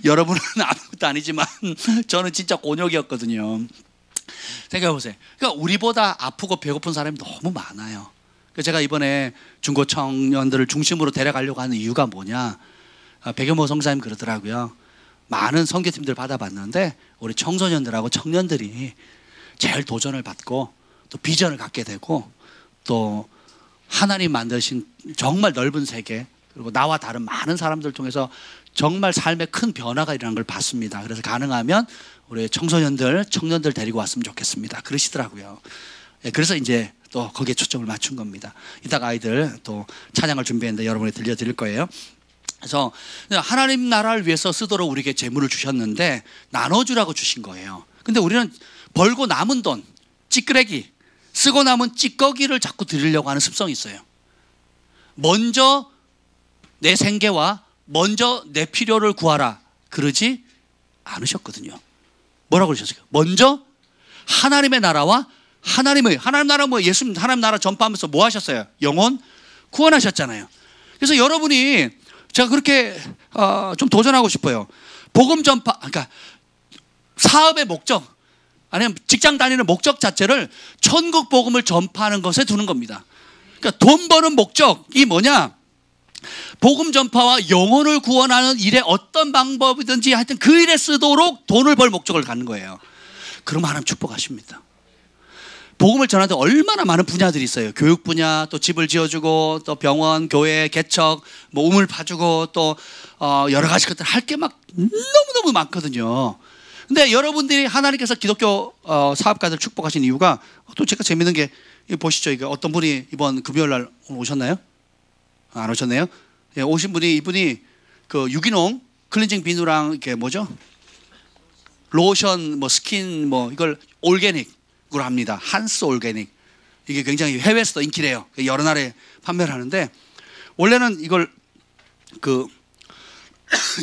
여러분은 아무것도 아니지만 저는 진짜 곤욕이었거든요. 생각해보세요. 그러니까 우리보다 아프고 배고픈 사람이 너무 많아요. 제가 이번에 중고 청년들을 중심으로 데려가려고 하는 이유가 뭐냐, 백여모 성사님 그러더라고요. 많은 선교팀들 받아봤는데 우리 청소년들하고 청년들이 제일 도전을 받고 또 비전을 갖게 되고 또 하나님 만드신 정말 넓은 세계, 그리고 나와 다른 많은 사람들 통해서 정말 삶에 큰 변화가 일어나는 걸 봤습니다. 그래서 가능하면 우리 청소년들, 청년들 데리고 왔으면 좋겠습니다. 그러시더라고요. 그래서 이제 또 거기에 초점을 맞춘 겁니다. 이따가 아이들 또 찬양을 준비했는데 여러분이 들려드릴 거예요. 그래서 하나님 나라를 위해서 쓰도록 우리에게 재물을 주셨는데 나눠주라고 주신 거예요. 근데 우리는 벌고 남은 돈, 찌끄레기, 쓰고 남은 찌꺼기를 자꾸 드리려고 하는 습성이 있어요. 먼저 내 생계와 먼저 내 필요를 구하라 그러지 않으셨거든요. 뭐라고 그러셨어요? 먼저 하나님의 나라와 하나님 나라 뭐 예수님 하나님 나라 전파하면서 뭐 하셨어요? 영혼 구원하셨잖아요. 그래서 여러분이 제가 그렇게 좀 도전하고 싶어요. 복음 전파, 그러니까 사업의 목적 아니면 직장 다니는 목적 자체를 천국 복음을 전파하는 것에 두는 겁니다. 그러니까 돈 버는 목적이 뭐냐? 복음 전파와 영혼을 구원하는 일에 어떤 방법이든지 하여튼 그 일에 쓰도록 돈을 벌 목적을 갖는 거예요. 그럼 하나님 축복하십니다. 복음을 전하는데 얼마나 많은 분야들이 있어요. 교육 분야, 또 집을 지어주고, 또 병원, 교회, 개척, 뭐 우물 파주고, 또 여러 가지 것들 할 게 막 너무너무 많거든요. 근데 여러분들이 하나님께서 기독교 사업가들 축복하신 이유가 또 제가 재밌는 게 보시죠. 이거 어떤 분이 이번 금요일 날 오셨나요? 안 오셨네요. 예, 오신 분이 이분이 그 유기농 클렌징 비누랑 이게 뭐죠? 로션, 뭐 스킨, 뭐 이걸 올게닉으로 합니다. 한스 올게닉. 이게 굉장히 해외에서도 인기래요. 여러 나라에 판매를 하는데, 원래는 이걸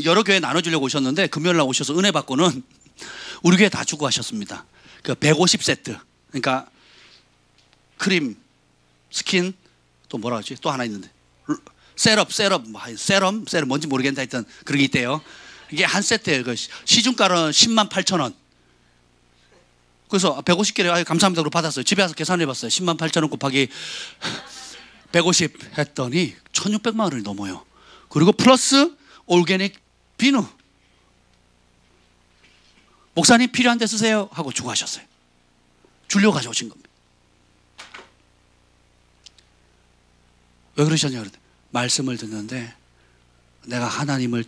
여러 교회 나눠주려고 오셨는데 금요일 날 오셔서 은혜 받고는 우리 교회 다 주고 가셨습니다. 150세트. 그러니까 크림, 스킨, 또 뭐라 하지? 또 하나 있는데 세럼 뭔지 모르겠는데 하여튼 그런 게 있대요. 이게 한 세트예요. 시중가는 10만 8천 원. 그래서 150개를 감사합니다. 받았어요. 집에 와서 계산해 봤어요. 10만 8천 원 곱하기 150 했더니 1,600만 원이 넘어요. 그리고 플러스 올게닉 비누. 목사님 필요한 데 쓰세요 하고 주고 하셨어요. 주려고 가져오신 겁니다. 왜 그러셨냐 그랬더니 말씀을 듣는데 내가 하나님을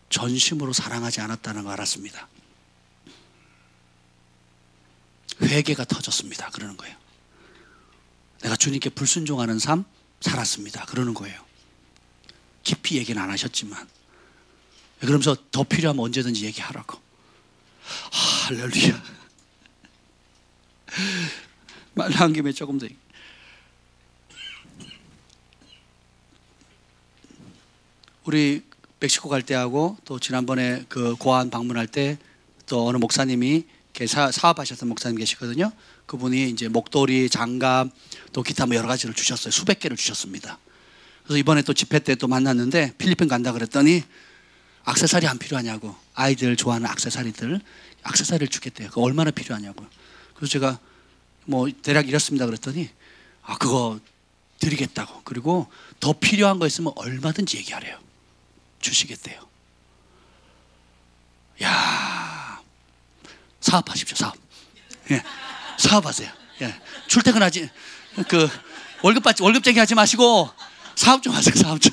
전심으로 사랑하지 않았다는 걸 알았습니다. 회개가 터졌습니다. 그러는 거예요. 내가 주님께 불순종하는 삶 살았습니다. 그러는 거예요. 깊이 얘기는 안 하셨지만, 그러면서 더 필요하면 언제든지 얘기하라고. 할렐루야. 말 나온 김에 조금 더. 우리 멕시코 갈 때하고 또 지난번에 고아원 방문할 때 또 어느 목사님이 사업하셨던 목사님 계시거든요. 그분이 이제 목도리, 장갑, 또 기타 뭐 여러 가지를 주셨어요. 수백 개를 주셨습니다. 그래서 이번에 또 집회 때 또 만났는데 필리핀 간다 그랬더니 액세서리 안 필요하냐고. 아이들 좋아하는 액세서리를 주겠대요. 그거 얼마나 필요하냐고. 그래서 제가 뭐 대략 이렇습니다 그랬더니 그거 드리겠다고. 그리고 더 필요한 거 있으면 얼마든지 얘기하래요. 주시겠대요. 야, 사업하십시오. 사업. 예, 사업하세요. 예, 출퇴근하지 월급쟁이 하지 마시고 사업 좀 하세요. 사업 좀.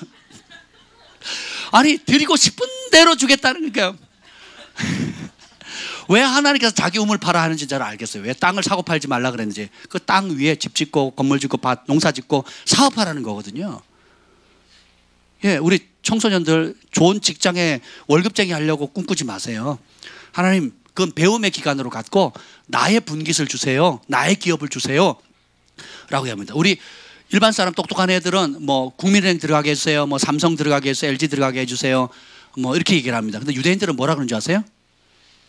아니 드리고 싶은 대로 주겠다는 거예요. 왜 하나님께서 자기 우물 팔아 하는지 잘 알겠어요. 왜 땅을 사고 팔지 말라 그랬는지. 그 땅 위에 집 짓고 건물 짓고 농사 짓고 사업하라는 거거든요. 예, 우리 청소년들 좋은 직장에 월급쟁이 하려고 꿈꾸지 마세요. 하나님, 그건 배움의 기간으로 갖고 나의 분깃을 주세요. 나의 기업을 주세요. 라고 합니다. 우리 일반 사람 똑똑한 애들은 뭐 국민은행 들어가게 해주세요. 뭐 삼성 들어가게 해주세요. LG 들어가게 해주세요. 뭐 이렇게 얘기를 합니다. 근데 유대인들은 뭐라 그러는 줄 아세요?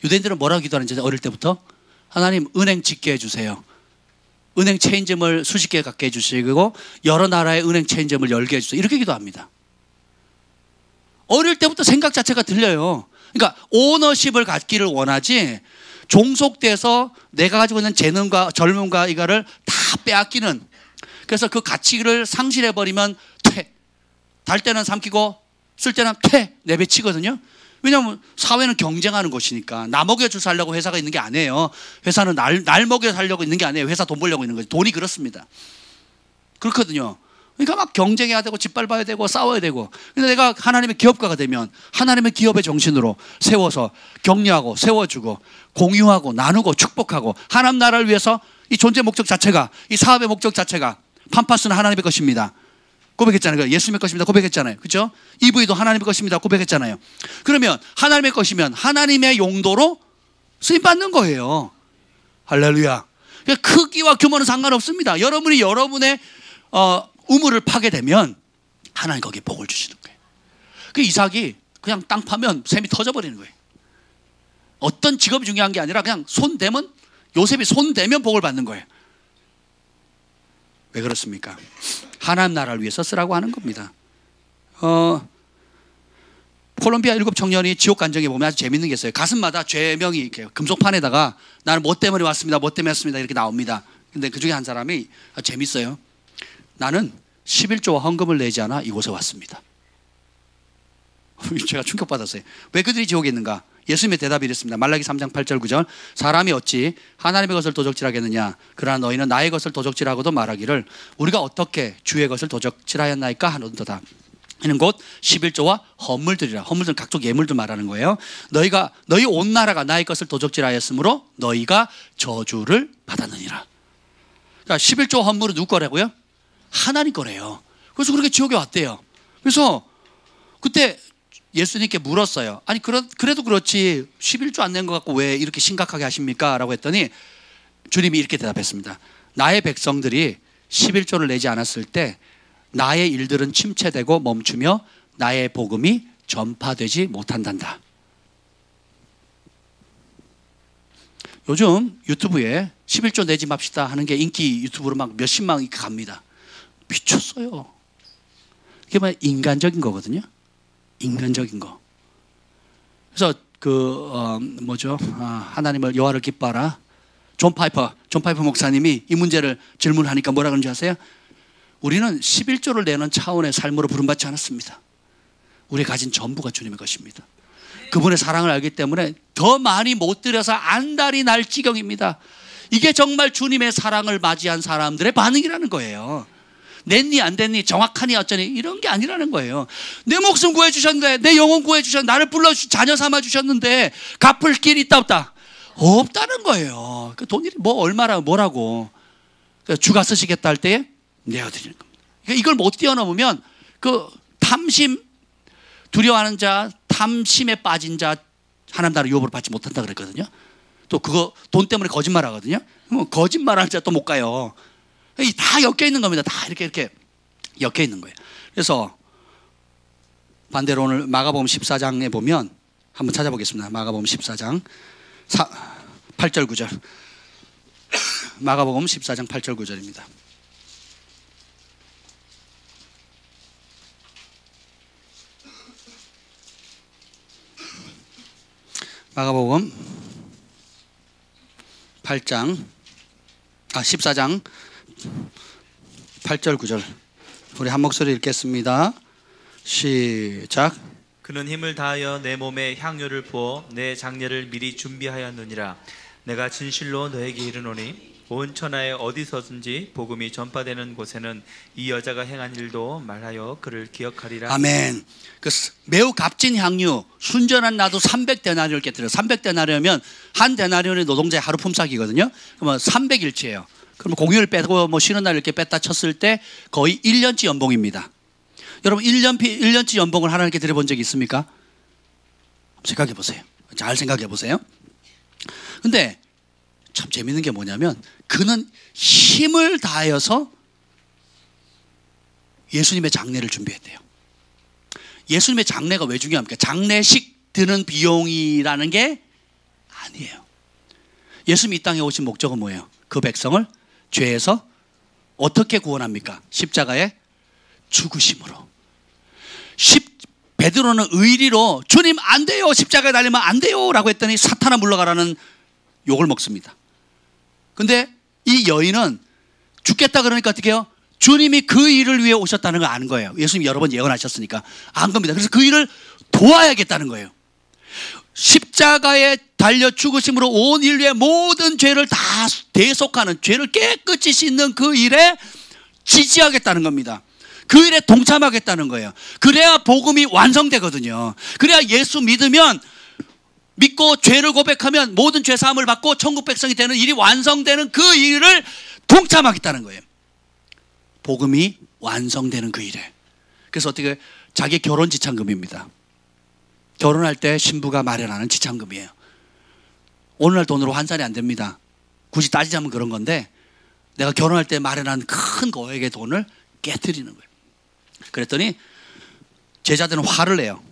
유대인들은 뭐라고 기도하는지 어릴 때부터? 하나님 은행 짓게 해주세요. 은행 체인점을 수십 개 갖게 해주시고 여러 나라의 은행 체인점을 열게 해주세요. 이렇게 기도합니다. 어릴 때부터 생각 자체가 들려요. 그러니까 오너십을 갖기를 원하지 종속돼서 내가 가지고 있는 재능과 젊음과 이거를 다 빼앗기는, 그래서 그 가치를 상실해버리면 퇴. 달 때는 삼키고 쓸 때는 퇴 내배치거든요. 왜냐하면 사회는 경쟁하는 곳이니까. 나 먹여 살려고 회사가 있는 게 아니에요. 회사는 날 먹여 살려고 있는 게 아니에요. 회사 돈 벌려고 있는 거지. 돈이 그렇습니다. 그렇거든요. 그러니까 막 경쟁해야 되고 짓밟아야 되고 싸워야 되고. 근데 내가 하나님의 기업가가 되면 하나님의 기업의 정신으로 세워서 격려하고 세워주고 공유하고 나누고 축복하고 하나님 나라를 위해서 이 존재 목적 자체가, 이 사업의 목적 자체가 팜파스는 하나님의 것입니다. 고백했잖아요. 예수님의 것입니다. 고백했잖아요. 그렇죠? EV도 하나님의 것입니다. 고백했잖아요. 그러면 하나님의 것이면 하나님의 용도로 쓰임받는 거예요. 할렐루야. 크기와 규모는 상관없습니다. 여러분이 여러분의 우물을 파게 되면 하나님 거기에 복을 주시는 거예요. 그 이삭이 그냥 땅 파면 샘이 터져버리는 거예요. 어떤 직업이 중요한 게 아니라 그냥 손대면, 요셉이 손대면 복을 받는 거예요. 왜 그렇습니까? 하나님 나라를 위해서 쓰라고 하는 겁니다. 콜롬비아 7 청년이 지옥 간정에 보면 아주 재밌는 게 있어요. 가슴마다 죄명이 이렇게 금속판에다가 나는 뭐 때문에 왔습니다. 뭐 때문에 왔습니다. 이렇게 나옵니다. 근데 그 중에 한 사람이 재밌어요. 나는 11조와 헌금을 내지 않아 이곳에 왔습니다. 제가 충격받았어요. 왜 그들이 지옥에 있는가? 예수님의 대답이 이랬습니다. 말라기 3장 8절 9절. 사람이 어찌 하나님의 것을 도적질하겠느냐? 그러나 너희는 나의 것을 도적질하고도 말하기를 우리가 어떻게 주의 것을 도적질하였나이까 하는도다. 이는 곧 11조와 헌물들이라. 헌물들은 각종 예물들 말하는 거예요. 너희 온 나라가 나의 것을 도적질하였으므로 너희가 저주를 받았느니라. 그러니까 11조 헌물은 누구 거라고요? 하나님 거래요. 그래서 그렇게 지옥에 왔대요. 그래서 그때 예수님께 물었어요. 아니 그래도 그렇지 11조 안 낸 것 같고 왜 이렇게 심각하게 하십니까? 라고 했더니 주님이 이렇게 대답했습니다. 나의 백성들이 11조를 내지 않았을 때 나의 일들은 침체되고 멈추며 나의 복음이 전파되지 못한단다. 요즘 유튜브에 11조 내지 맙시다 하는 게 인기 유튜브로 막 몇십만 이렇게 갑니다. 미쳤어요. 이게 뭐 인간적인 거거든요. 인간적인 거. 그래서 하나님을 여호와를 기뻐하라. 존 파이퍼 목사님이 이 문제를 질문하니까 뭐라 그런지 아세요? 우리는 11조를 내는 차원의 삶으로 부름받지 않았습니다. 우리 가진 전부가 주님의 것입니다. 그분의 사랑을 알기 때문에 더 많이 못 드려서 안달이 날 지경입니다. 이게 정말 주님의 사랑을 맞이한 사람들의 반응이라는 거예요. 냈니 안 됐니 정확하니 어쩌니 이런 게 아니라는 거예요. 내 목숨 구해주셨는데, 내 영혼 구해주셨는데, 나를 불러 자녀 삼아주셨는데 갚을 길이 있다 없다? 없다는 거예요. 그 돈이 뭐 얼마라 뭐라고 주가 쓰시겠다 할 때에 내어드리는 겁니다. 이걸 못 뛰어넘으면 그 탐심, 두려워하는 자, 탐심에 빠진 자 하나님 나라 유업으로 받지 못한다 그랬거든요. 또 그거 돈 때문에 거짓말 하거든요. 뭐 거짓말하는 자 또 못 가요. 다 엮여 있는 겁니다. 다 이렇게 엮여 있는 거예요. 그래서 반대로 오늘 마가복음 14장에 보면 한번 찾아보겠습니다. 마가복음 14장 8절 9절. 마가복음 14장 8절 9절입니다. 마가복음 14장 8절 9절 우리 한 목소리 읽겠습니다. 시작. 그는 힘을 다하여 내 몸에 향유를 부어 내 장례를 미리 준비하였느니라. 내가 진실로 너에게 이르노니 온 천하에 어디서든지 복음이 전파되는 곳에는 이 여자가 행한 일도 말하여 그를 기억하리라. 아멘. 그 매우 값진 향유, 순전한 나도 300데나리온을 깨뜨려. 300데나리온이면 한 데나리온의 노동자의 하루 품삯이거든요. 그러면 300일치예요. 그러면 공휴일 빼고 뭐 쉬는 날 이렇게 뺐다 쳤을 때 거의 1년치 연봉입니다. 여러분 1년치 연봉을 하나님께 드려본 적이 있습니까? 생각해 보세요. 잘 생각해 보세요. 근데 참 재밌는 게 뭐냐면 그는 힘을 다하여서 예수님의 장례를 준비했대요. 예수님의 장례가 왜 중요합니까? 장례식 드는 비용이라는 게 아니에요. 예수님이 이 땅에 오신 목적은 뭐예요? 그 백성을 죄에서 어떻게 구원합니까? 십자가의 죽으심으로. 베드로는 의리로 주님 안 돼요, 십자가에 달리면 안 돼요 라고 했더니 사탄아 물러가라는 욕을 먹습니다. 근데 이 여인은 죽겠다 그러니까 어떻게 해요? 주님이 그 일을 위해 오셨다는 걸 아는 거예요. 예수님이 여러 번 예언하셨으니까 안 겁니다. 그래서 그 일을 도와야겠다는 거예요. 십자가에 달려 죽으심으로 온 인류의 모든 죄를 다 대속하는, 죄를 깨끗이 씻는 그 일에 지지하겠다는 겁니다. 그 일에 동참하겠다는 거예요. 그래야 복음이 완성되거든요. 그래야 예수 믿고 죄를 고백하면 모든 죄 사함을 받고 천국 백성이 되는 일이 완성되는 그 일을 동참하겠다는 거예요. 복음이 완성되는 그 일에. 그래서 어떻게 자기 결혼 지참금입니다. 결혼할 때 신부가 마련하는 지참금이에요. 오늘날 돈으로 환산이 안 됩니다. 굳이 따지자면 그런 건데 내가 결혼할 때 마련한 큰 거액의 돈을 깨트리는 거예요. 그랬더니 제자들은 화를 내요.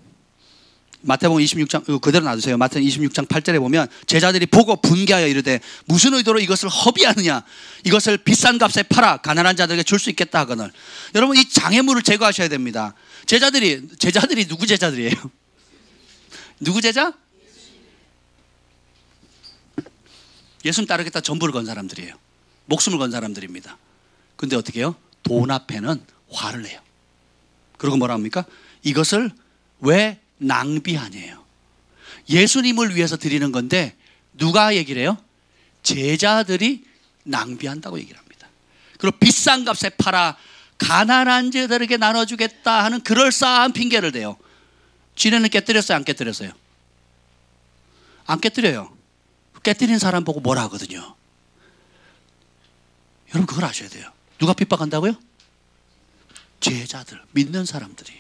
마태복음 26장 그대로 놔두세요. 마태복음 26장 8절에 보면 제자들이 보고 분개하여 이르되 무슨 의도로 이것을 허비하느냐, 이것을 비싼 값에 팔아 가난한 자들에게 줄 수 있겠다 하거늘. 여러분 이 장애물을 제거하셔야 됩니다. 제자들이 누구 제자들이에요? 누구 제자? 예수님 따르겠다 전부를 건 사람들이에요. 목숨을 건 사람들입니다. 근데 어떻게 해요? 돈 앞에는 화를 내요. 그리고 뭐라 합니까? 이것을 왜 낭비하냐요. 예수님을 위해서 드리는 건데 누가 얘기를 해요? 제자들이 낭비한다고 얘기를 합니다. 그리고 비싼 값에 팔아 가난한 자들에게 나눠주겠다 하는 그럴싸한 핑계를 대요. 지네는 깨뜨렸어요? 안 깨뜨렸어요? 안 깨뜨려요. 깨뜨린 사람 보고 뭐라 하거든요. 여러분 그걸 아셔야 돼요. 누가 핍박한다고요? 제자들, 믿는 사람들이.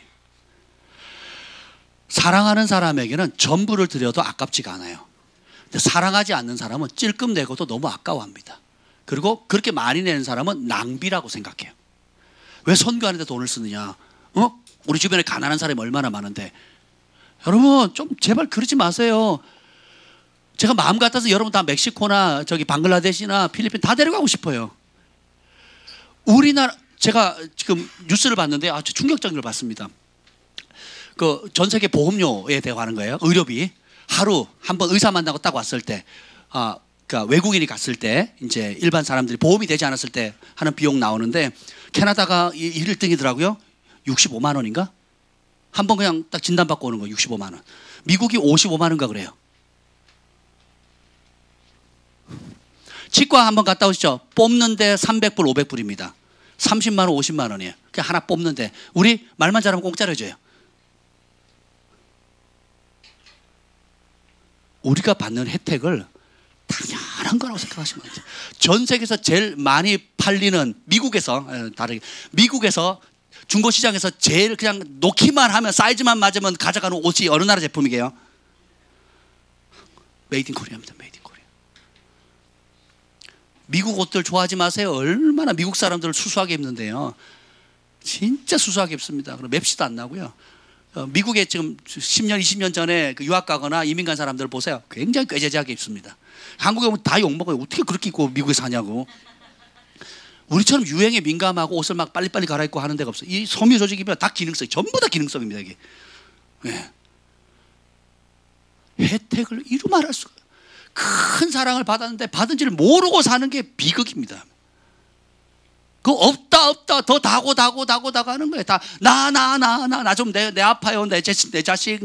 사랑하는 사람에게는 전부를 드려도 아깝지가 않아요. 근데 사랑하지 않는 사람은 찔끔 내고도 너무 아까워합니다. 그리고 그렇게 많이 내는 사람은 낭비라고 생각해요. 왜 선교하는데 돈을 쓰느냐? 우리 주변에 가난한 사람이 얼마나 많은데. 여러분 좀 제발 그러지 마세요. 제가 마음 같아서 여러분 다 멕시코나 저기 방글라데시나 필리핀 다 데려가고 싶어요. 우리나라 제가 지금 뉴스를 봤는데 아주 충격적인 걸 봤습니다. 그 전 세계 보험료에 대하는 거예요. 의료비 하루 한번 의사 만나고 딱 왔을 때, 그러니까 외국인이 갔을 때 이제 일반 사람들이 보험이 되지 않았을 때 하는 비용 나오는데 캐나다가 1등이더라고요. 65만 원인가? 한번 그냥 딱 진단받고 오는 거 65만 원. 미국이 55만 원인가 그래요. 치과 한번 갔다 오시죠. 뽑는데 300불, 500불입니다. 30만 원, 50만 원이에요. 그냥 하나 뽑는데 우리 말만 잘하면 공짜로 해줘요. 우리가 받는 혜택을 당연한 거라고 생각하시면 돼요. 전 세계에서 제일 많이 팔리는 미국에서 다르게 미국에서 중고시장에서 제일 그냥 놓기만 하면 사이즈만 맞으면 가져가는 옷이 어느 나라 제품이게요? 메이드 인 코리아입니다. 메이드 인 코리아. 미국 옷들 좋아하지 마세요. 얼마나 미국 사람들을 수수하게 입는데요. 진짜 수수하게 입습니다. 그럼 맵시도 안 나고요. 미국에 지금 10년, 20년 전에 유학 가거나 이민 간 사람들 보세요. 굉장히 꾀재재하게 입습니다. 한국에 오면 다 욕먹어요. 어떻게 그렇게 입고 미국에 사냐고. 우리처럼 유행에 민감하고 옷을 막 빨리빨리 갈아입고 하는 데가 없어요. 이 섬유 조직이면 다 기능성, 전부 다 기능성입니다. 이게. 네. 혜택을 이루 말할 수가. 큰 사랑을 받았는데 받은지를 모르고 사는 게 비극입니다. 그 없다 더 다고 하는 거예요. 다 나 좀 내 아파요. 내 자식,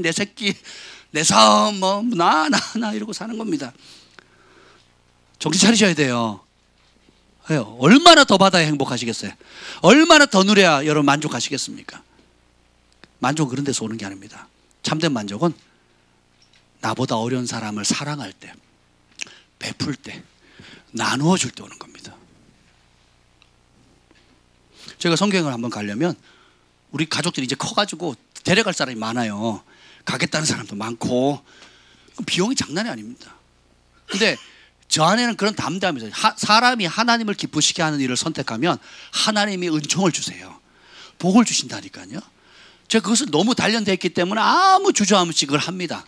내 새끼, 내 삶 뭐 나 이러고 사는 겁니다. 정신 차리셔야 돼요. 얼마나 더 받아야 행복하시겠어요? 얼마나 더 누려야 여러분 만족하시겠습니까? 만족은 그런 데서 오는 게 아닙니다. 참된 만족은 나보다 어려운 사람을 사랑할 때, 베풀 때, 나누어 줄 때 오는 겁니다. 제가 성경을 한번 가려면 우리 가족들이 이제 커가지고 데려갈 사람이 많아요. 가겠다는 사람도 많고 비용이 장난이 아닙니다. 근데 저 안에는 그런 담대함이 있어요. 사람이 하나님을 기쁘시게 하는 일을 선택하면 하나님이 은총을 주세요. 복을 주신다니까요. 제가 그것을 너무 단련되어 있기 때문에 아무 주저함 없이 그걸 합니다.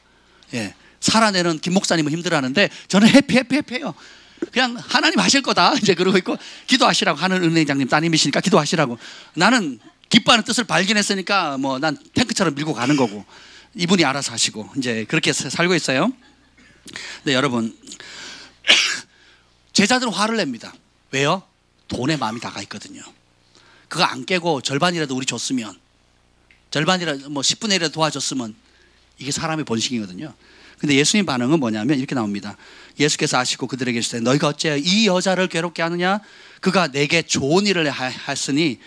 예. 살아내는 김 목사님은 힘들어하는데 저는 해피해요. 그냥 하나님 하실 거다 이제 그러고 있고, 기도하시라고 하는 은행장님 따님이시니까 기도하시라고. 나는 기뻐하는 뜻을 발견했으니까 뭐 난 탱크처럼 밀고 가는 거고 이분이 알아서 하시고 이제 그렇게 살고 있어요. 네, 여러분 제자들은 화를 냅니다. 왜요? 돈에 마음이 다가 있거든요. 그거 안 깨고 절반이라도 우리 줬으면, 절반이라도 뭐 10분의 1이라도 도와줬으면, 이게 사람의 본성이거든요. 근데 예수님 반응은 뭐냐면 이렇게 나옵니다. 예수께서 아시고 그들에게 이르시되 너희가 어째 이 여자를 괴롭게 하느냐? 그가 내게 좋은 일을 했으니.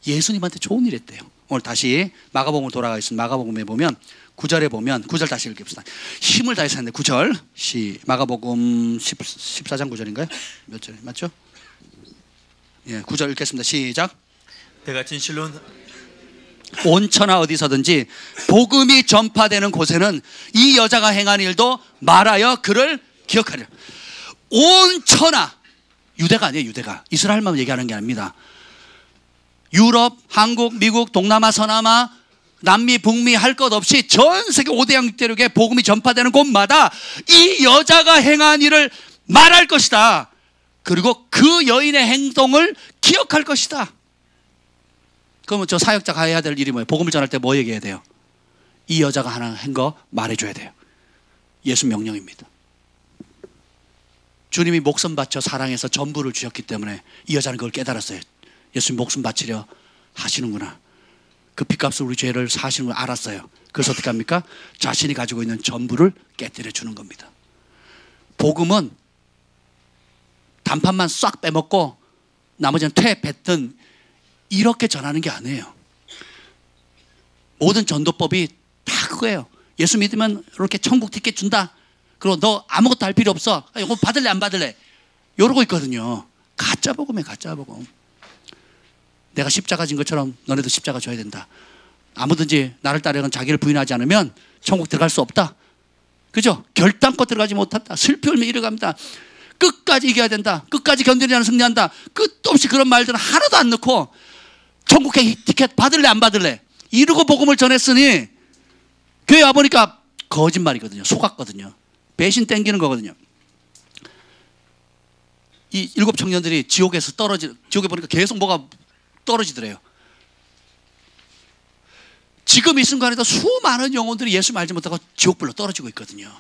예수님한테 좋은 일 했대요. 오늘 다시 마가복음으로 돌아가겠습니다. 마가복음에 보면 9절에 보면 9절 다시 읽읍시다. 힘을 다해서 했는데 9절 마가복음 14장 9절인가요? 몇 절 맞죠? 예, 9절 읽겠습니다. 시작. 내가 진실로 온천하 어디서든지 복음이 전파되는 곳에는 이 여자가 행한 일도 말하여 그를 기억하리라. 온천하, 유대가 아니에요. 유대가 이스라엘만 얘기하는 게 아닙니다. 유럽, 한국, 미국, 동남아, 서남아, 남미, 북미 할 것 없이 전 세계 5대 양육대륙에 복음이 전파되는 곳마다 이 여자가 행한 일을 말할 것이다. 그리고 그 여인의 행동을 기억할 것이다. 그러면 저 사역자가 해야 될 일이 뭐예요? 복음을 전할 때 뭐 얘기해야 돼요? 이 여자가 하나 한 거 말해줘야 돼요. 예수 명령입니다. 주님이 목숨 바쳐 사랑해서 전부를 주셨기 때문에 이 여자는 그걸 깨달았어요. 예수님 목숨 바치려 하시는구나. 그 빚값을 우리 죄를 사시는 걸 알았어요. 그래서 어떻게 합니까? 자신이 가지고 있는 전부를 깨뜨려 주는 겁니다. 복음은 단판만 싹 빼먹고 나머지는 퇴 뱉든 이렇게 전하는 게 아니에요. 모든 전도법이 다 그거예요. 예수 믿으면 이렇게 천국 티켓 준다. 그리고 너 아무것도 할 필요 없어. 이거 받을래 안 받을래? 이러고 있거든요. 가짜 복음이에요. 가짜 복음. 내가 십자가 진 것처럼 너네도 십자가 져야 된다. 아무든지 나를 따르건 자기를 부인하지 않으면 천국 들어갈 수 없다. 그죠? 결단코 들어가지 못한다. 슬피 울며 이르갑니다. 끝까지 이겨야 된다, 끝까지 견디는 자는 승리한다, 끝도 없이 그런 말들은 하나도 안 넣고 천국행 티켓 받을래 안 받을래 이러고 복음을 전했으니 교회 와보니까 거짓말이거든요. 속았거든요. 배신 땡기는 거거든요. 이 7 청년들이 지옥에 보니까 계속 뭐가 떨어지더래요. 지금 이 순간에도 수많은 영혼들이 예수 알지 못하고 지옥불로 떨어지고 있거든요.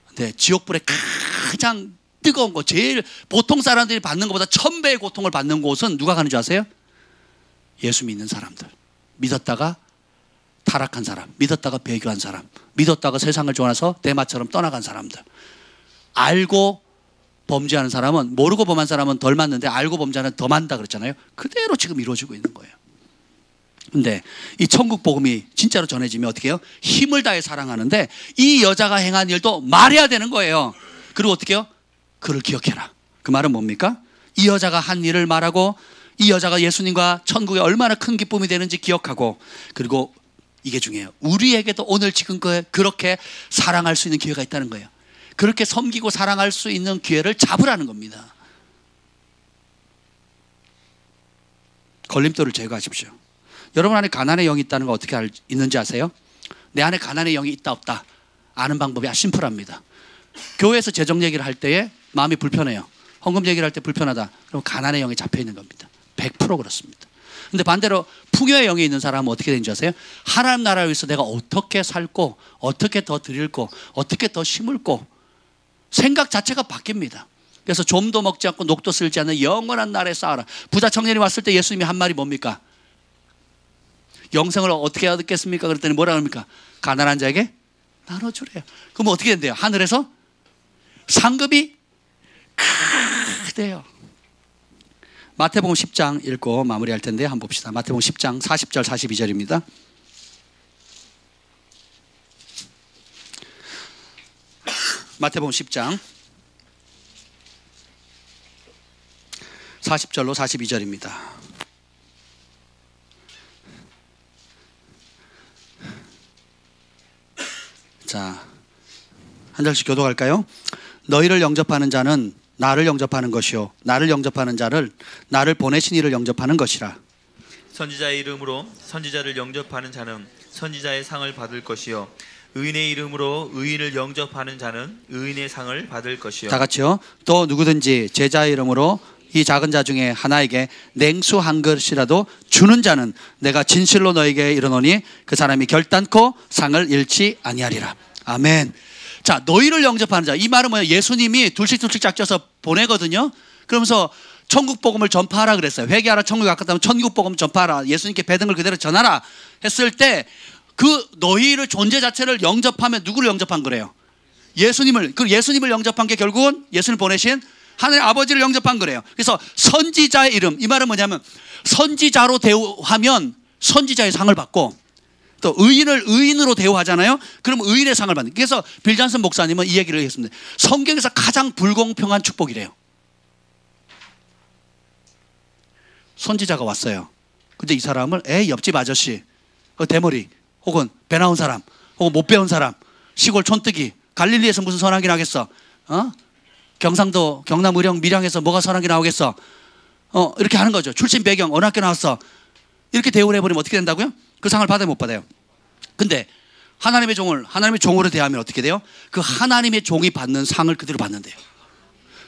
근데 지옥불에 가장 뜨거운 거, 제일 보통 사람들이 받는 것보다 1000배의 고통을 받는 곳은 누가 가는 줄 아세요? 예수 믿는 사람들. 믿었다가 타락한 사람, 믿었다가 배교한 사람, 믿었다가 세상을 좋아해서 대마처럼 떠나간 사람들. 알고 범죄하는 사람은, 모르고 범한 사람은 덜 맞는데 알고 범죄하는 더 많다 그랬잖아요. 그대로 지금 이루어지고 있는 거예요. 근데 이 천국 복음이 진짜로 전해지면 어떻게 해요? 힘을 다해 사랑하는데 이 여자가 행한 일도 말해야 되는 거예요. 그리고 어떻게 해요? 그를 기억해라. 그 말은 뭡니까? 이 여자가 한 일을 말하고 이 여자가 예수님과 천국에 얼마나 큰 기쁨이 되는지 기억하고, 그리고 이게 중요해요. 우리에게도 오늘 지금 그렇게 사랑할 수 있는 기회가 있다는 거예요. 그렇게 섬기고 사랑할 수 있는 기회를 잡으라는 겁니다. 걸림돌을 제거하십시오. 여러분 안에 가난의 영이 있다는 거 어떻게 있는지 아세요? 내 안에 가난의 영이 있다 없다 아는 방법이 아주 심플합니다. 교회에서 재정 얘기를 할 때에 마음이 불편해요. 헌금 얘기를 할 때 불편하다. 그럼 가난의 영이 잡혀 있는 겁니다. 100% 그렇습니다. 근데 반대로 풍요의 영이 있는 사람은 어떻게 되는지 아세요? 하나님 나라를 위해서 내가 어떻게 살고, 어떻게 더 드릴고, 어떻게 더 심을고, 생각 자체가 바뀝니다. 그래서 좀도 먹지 않고 녹도 쓸지 않는 영원한 나라에 쌓아라. 부자 청년이 왔을 때 예수님이 한 말이 뭡니까? 영생을 어떻게 얻겠습니까? 그랬더니 뭐라 합니까? 가난한 자에게 나눠주래요. 그럼 어떻게 된대요? 하늘에서 상급이 크대요. 마태복음 10장 읽고 마무리할 텐데 한번 봅시다. 마태복음 10장 40절 42절입니다. 마태복음 10장 40절로 42절입니다. 자, 한 절씩 교독할까요? 너희를 영접하는 자는 나를 영접하는 것이요, 나를 영접하는 자를 나를 보내신 이를 영접하는 것이라. 선지자의 이름으로 선지자를 영접하는 자는 선지자의 상을 받을 것이요, 의인의 이름으로 의인을 영접하는 자는 의인의 상을 받을 것이요. 다 같이요. 또 누구든지 제자의 이름으로 이 작은 자 중에 하나에게 냉수 한 그릇이라도 주는 자는 내가 진실로 너에게 이르노니 그 사람이 결단코 상을 잃지 아니하리라. 아멘. 자, 너희를 영접하는 자. 이 말은 뭐예요? 예수님이 둘씩 짝져서 보내거든요. 그러면서 천국 복음을 전파하라 그랬어요. 회개하라, 천국에 가깝다면 천국 복음 전파하라, 예수님께 배든 걸 그대로 전하라 했을 때 그 너희를 존재 자체를 영접하면 누구를 영접한 거래요? 예수님을. 그 예수님을 영접한 게 결국은 예수님을 보내신 하나님 아버지를 영접한 거래요. 그래서 선지자의 이름, 이 말은 뭐냐면 선지자로 대우하면 선지자의 상을 받고, 또 의인을 의인으로 대우하잖아요. 그럼 의인의 상을 받는. 그래서 빌 잔슨 목사님은 이 얘기를 했습니다. 성경에서 가장 불공평한 축복이래요. 선지자가 왔어요. 근데 이 사람을 옆집 아저씨, 대머리, 혹은 배 나온 사람, 혹은 못 배운 사람, 시골 촌뜨기, 갈릴리에서 무슨 선악이 나겠어? 경상도 경남 의령 밀양에서 뭐가 선악이 나오겠어? 이렇게 하는 거죠. 출신 배경 어느 학교 나왔어? 이렇게 대우를 해버리면 어떻게 된다고요? 그 상을 받아요, 못 받아요? 근데 하나님의 종으로 대하면 어떻게 돼요? 그 하나님의 종이 받는 상을 그대로 받는데요.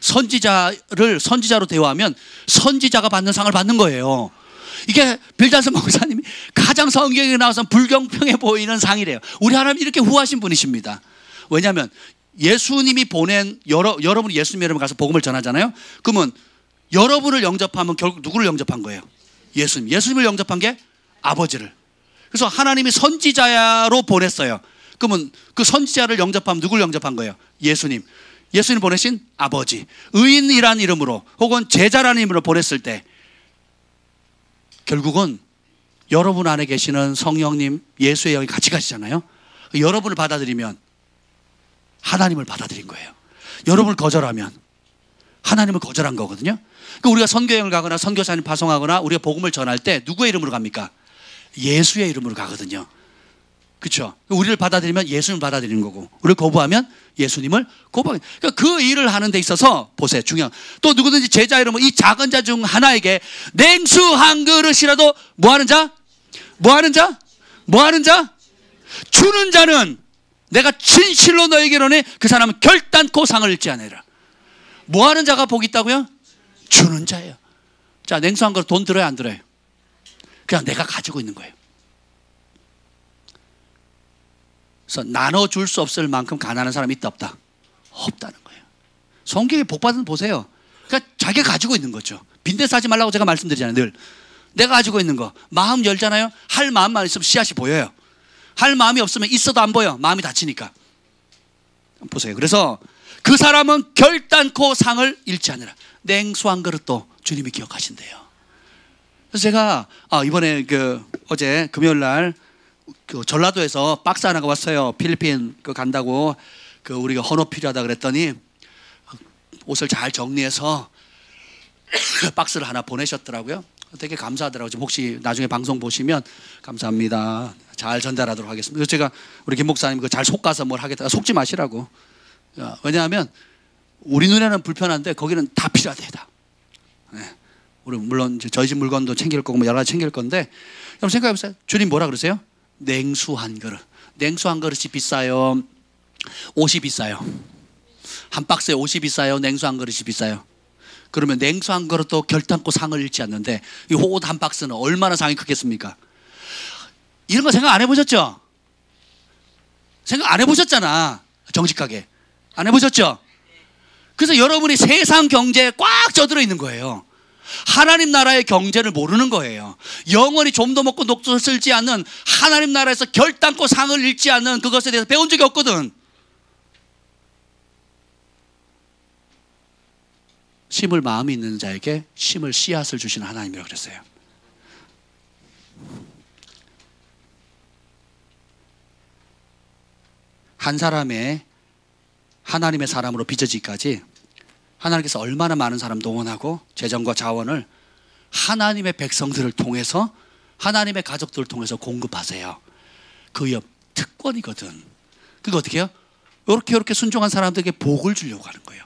선지자를 선지자로 대우하면 선지자가 받는 상을 받는 거예요. 이게 빌 잔슨 목사님이 가장 성경에 나와서 불공평해 보이는 상이래요. 우리 하나님 이렇게 후하신 분이십니다. 왜냐하면 예수님이 보낸 여러분이 예수님 이름을 가서 복음을 전하잖아요. 그러면 여러분을 영접하면 결국 누구를 영접한 거예요? 예수님을 영접한 게 아버지를. 그래서 하나님이 선지자로 보냈어요. 그러면 그 선지자를 영접하면 누구를 영접한 거예요? 예수님 보내신 아버지. 의인이라는 이름으로 혹은 제자라는 이름으로 보냈을 때 결국은 여러분 안에 계시는 성령님, 예수의 영이 같이 가시잖아요. 여러분을 받아들이면 하나님을 받아들인 거예요. 여러분을 거절하면 하나님을 거절한 거거든요. 그러니까 우리가 선교여행을 가거나 선교사님 파송하거나 우리가 복음을 전할 때 누구의 이름으로 갑니까? 예수의 이름으로 가거든요. 그렇죠? 우리를 받아들이면 예수님을 받아들이는 거고, 우리를 거부하면 예수님을 거부하는. 그러니까 그 일을 하는 데 있어서 보세요. 중요한. 또 누구든지 제자 이름은 이 작은 자 중 하나에게 냉수 한 그릇이라도 뭐 하는 자? 뭐 하는 자? 뭐 하는 자? 주는 자는 내가 진실로 너에게 이르노니 그 사람은 결단코 상을 잃지 않으리라. 뭐 하는 자가 복이 있다고요? 주는 자예요. 자, 냉수 한 그릇 돈 들어요, 안 들어요? 그냥 내가 가지고 있는 거예요. 그래서 나눠줄 수 없을 만큼 가난한 사람이 있다 없다? 없다는 거예요. 성경에 복 받은 보세요. 그러니까 자기가 가지고 있는 거죠. 빈대 싸지 말라고 제가 말씀드리잖아요. 늘 내가 가지고 있는 거 마음 열잖아요. 할 마음만 있으면 씨앗이 보여요. 할 마음이 없으면 있어도 안 보여. 마음이 다치니까. 보세요. 그래서 그 사람은 결단코 상을 잃지 않으라. 냉수 한 그릇도 주님이 기억하신대요. 그래서 제가 이번에 어제 금요일 날 전라도에서 박스 하나가 왔어요. 필리핀 간다고 우리가 헌옷 필요하다 그랬더니 옷을 잘 정리해서 박스를 하나 보내셨더라고요. 되게 감사하더라고요. 혹시 나중에 방송 보시면 감사합니다. 잘 전달하도록 하겠습니다. 그래서 제가 우리 김 목사님 잘 속가서 뭘 하겠다. 속지 마시라고. 왜냐하면 우리 눈에는 불편한데 거기는 다 필요하대요. 다. 네. 우리 물론 저희 집 물건도 챙길 거고 여러 가지 챙길 건데 여러분 생각해 보세요. 주님 뭐라 그러세요? 냉수 한 그릇. 냉수 한 그릇이 비싸요? 옷이 비싸요? 한 박스에 옷이 비싸요? 냉수 한 그릇이 비싸요? 그러면 냉수 한 그릇도 결단코 상을 잃지 않는데 이 옷 한 박스는 얼마나 상이 크겠습니까? 이런 거 생각 안 해보셨죠? 생각 안 해보셨잖아. 정직하게 안 해보셨죠? 그래서 여러분이 세상 경제에 꽉 젖들어 있는 거예요. 하나님 나라의 경제를 모르는 거예요. 영원히 좀도 먹고 녹도 쓸지 않는 하나님 나라에서 결단코 상을 잃지 않는 그것에 대해서 배운 적이 없거든. 심을 마음이 있는 자에게 심을 씨앗을 주시는 하나님이라고 그랬어요. 한 사람의 하나님의 사람으로 빚어지기까지 하나님께서 얼마나 많은 사람 동원하고 재정과 자원을 하나님의 백성들을 통해서 하나님의 가족들을 통해서 공급하세요. 그 특권이거든. 그거 어떻게 해요? 이렇게 순종한 사람들에게 복을 주려고 하는 거예요.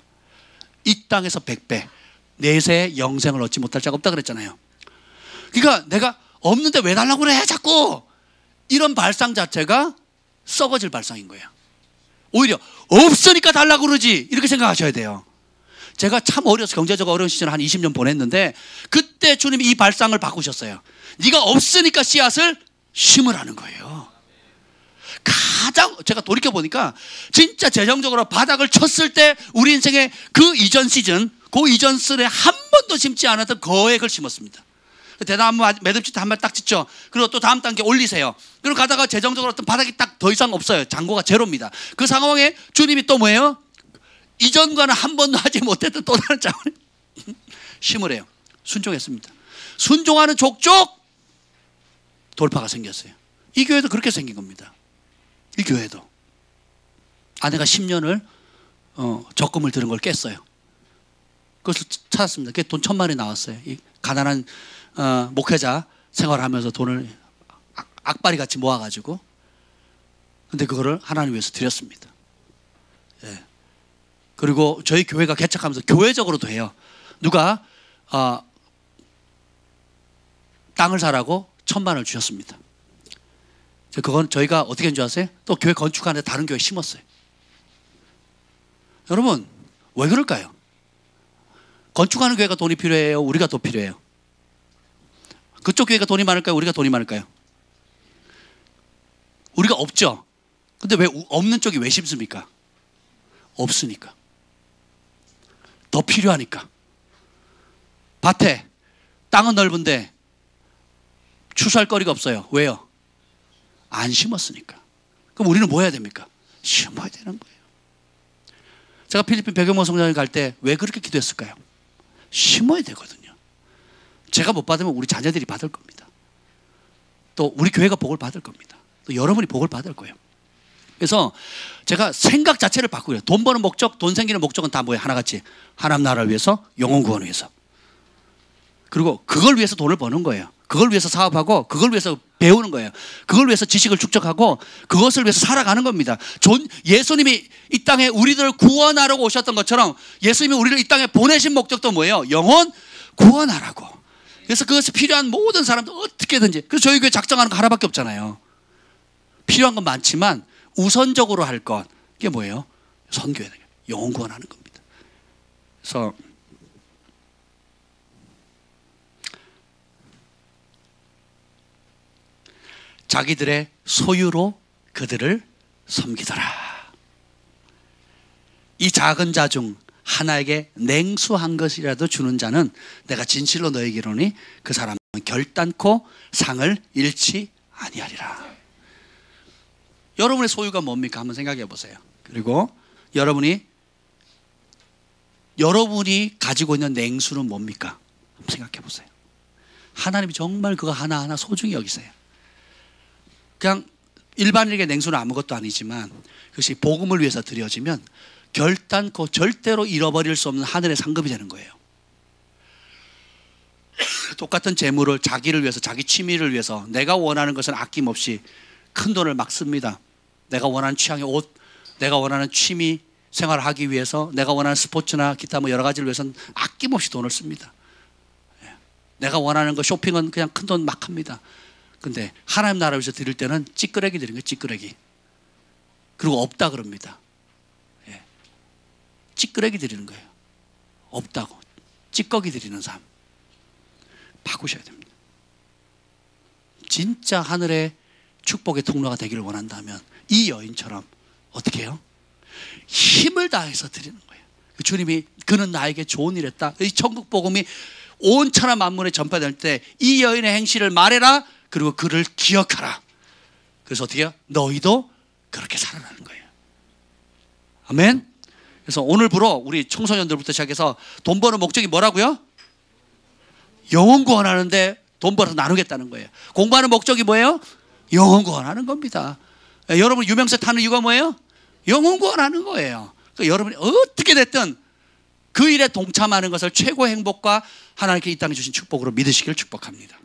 이 땅에서 100배 내세의 영생을 얻지 못할 자가 없다 그랬잖아요. 그러니까 내가 없는데 왜 달라고 그래 자꾸. 이런 발상 자체가 썩어질 발상인 거예요. 오히려 없으니까 달라고 그러지 이렇게 생각하셔야 돼요. 제가 참 어려서 경제적으로 어려운 시절 한 20년 보냈는데 그때 주님이 이 발상을 바꾸셨어요. 네가 없으니까 씨앗을 심으라는 거예요. 가장 제가 돌이켜보니까 진짜 재정적으로 바닥을 쳤을 때 우리 인생의 그 이전 시즌 그 이전 쓸에 한 번도 심지 않았던 거액을 심었습니다. 대나무 매듭짓 한 발 딱 짓죠. 그리고 또 다음 단계 올리세요. 그리고 가다가 재정적으로 어떤 바닥이 딱 더 이상 없어요. 잔고가 제로입니다. 그 상황에 주님이 또 뭐예요? 이전과는 한 번도 하지 못했던 또 다른 자원을 심으래요. 순종했습니다. 순종하는 족족 돌파가 생겼어요. 이 교회도 그렇게 생긴 겁니다. 이 교회도 아내가 10년을 적금을 들은 걸 깼어요. 그것을 찾았습니다. 그게 돈 1,000만 원이 나왔어요. 이 가난한 목회자 생활하면서 돈을 악바리 같이 모아가지고 근데 그거를 하나님 위해서 드렸습니다. 예. 그리고 저희 교회가 개척하면서 교회적으로도 해요. 누가 땅을 사라고 1,000만 원을 주셨습니다. 그건 저희가 어떻게 한 줄 아세요? 또 교회 건축하는데 다른 교회 심었어요. 여러분 왜 그럴까요? 건축하는 교회가 돈이 필요해요? 우리가 더 필요해요? 그쪽 교회가 돈이 많을까요? 우리가 돈이 많을까요? 우리가 없죠. 근데 왜 없는 쪽이 왜 심습니까? 없으니까. 더 필요하니까. 밭에 땅은 넓은데 추수할 거리가 없어요. 왜요? 안 심었으니까. 그럼 우리는 뭐 해야 됩니까? 심어야 되는 거예요. 제가 필리핀 백영모 성장에 갈 때 왜 그렇게 기도했을까요? 심어야 되거든요. 제가 못 받으면 우리 자녀들이 받을 겁니다. 또 우리 교회가 복을 받을 겁니다. 또 여러분이 복을 받을 거예요. 그래서 제가 생각 자체를 바꾸고요. 돈 버는 목적, 돈 생기는 목적은 다 뭐예요? 하나같이 하나님 나라를 위해서, 영혼 구원을 위해서. 그리고 그걸 위해서 돈을 버는 거예요. 그걸 위해서 사업하고 그걸 위해서 배우는 거예요. 그걸 위해서 지식을 축적하고 그것을 위해서 살아가는 겁니다. 예수님이 이 땅에 우리들을 구원하려고 오셨던 것처럼 예수님이 우리를 이 땅에 보내신 목적도 뭐예요? 영혼 구원하라고. 그래서 그것이 필요한 모든 사람들 어떻게든지. 그래서 저희 교회 작정하는 거 하나밖에 없잖아요. 필요한 건 많지만 우선적으로 할 것, 이게 뭐예요? 선교해야 돼요. 영혼 구원하는 겁니다. 그래서 자기들의 소유로 그들을 섬기더라. 이 작은 자 중 하나에게 냉수 한 것이라도 주는 자는 내가 진실로 너에게 이르노니 그 사람은 결단코 상을 잃지 아니하리라. 여러분의 소유가 뭡니까? 한번 생각해 보세요. 그리고 여러분이 가지고 있는 냉수는 뭡니까? 한번 생각해 보세요. 하나님이 정말 그거 하나하나 소중히 여기세요. 그냥 일반인에게 냉수는 아무것도 아니지만 그것이 복음을 위해서 드려지면 결단코 절대로 잃어버릴 수 없는 하늘의 상급이 되는 거예요. 똑같은 재물을 자기를 위해서, 자기 취미를 위해서 내가 원하는 것은 아낌없이 큰 돈을 막 씁니다. 내가 원하는 취향의 옷, 내가 원하는 취미 생활을 하기 위해서, 내가 원하는 스포츠나 기타 뭐 여러 가지를 위해서는 아낌없이 돈을 씁니다. 내가 원하는 거 쇼핑은 그냥 큰 돈 막 합니다. 근데 하나님 나라 위해서 드릴 때는 찌끄레기 드리는 거예요. 찌끄레기. 그리고 없다 그럽니다. 찌끄레기 드리는 거예요. 없다고. 찌꺼기 드리는 삶. 바꾸셔야 됩니다. 진짜 하늘의 축복의 통로가 되기를 원한다면 이 여인처럼 어떻게 해요? 힘을 다해서 드리는 거예요. 주님이 그는 나에게 좋은 일 했다. 이 천국 복음이 온 천하 만물에 전파될 때 이 여인의 행실을 말해라. 그리고 그를 기억하라. 그래서 어떻게 해요? 너희도 그렇게 살아나는 거예요. 아멘. 그래서 오늘부로 우리 청소년들부터 시작해서 돈 버는 목적이 뭐라고요? 영혼 구원하는데 돈 벌어서 나누겠다는 거예요. 공부하는 목적이 뭐예요? 영혼 구원하는 겁니다. 여러분 유명세 타는 이유가 뭐예요? 영혼 구원하는 거예요. 그러니까 여러분이 어떻게 됐든 그 일에 동참하는 것을 최고의 행복과 하나님께 이 땅에 주신 축복으로 믿으시기를 축복합니다.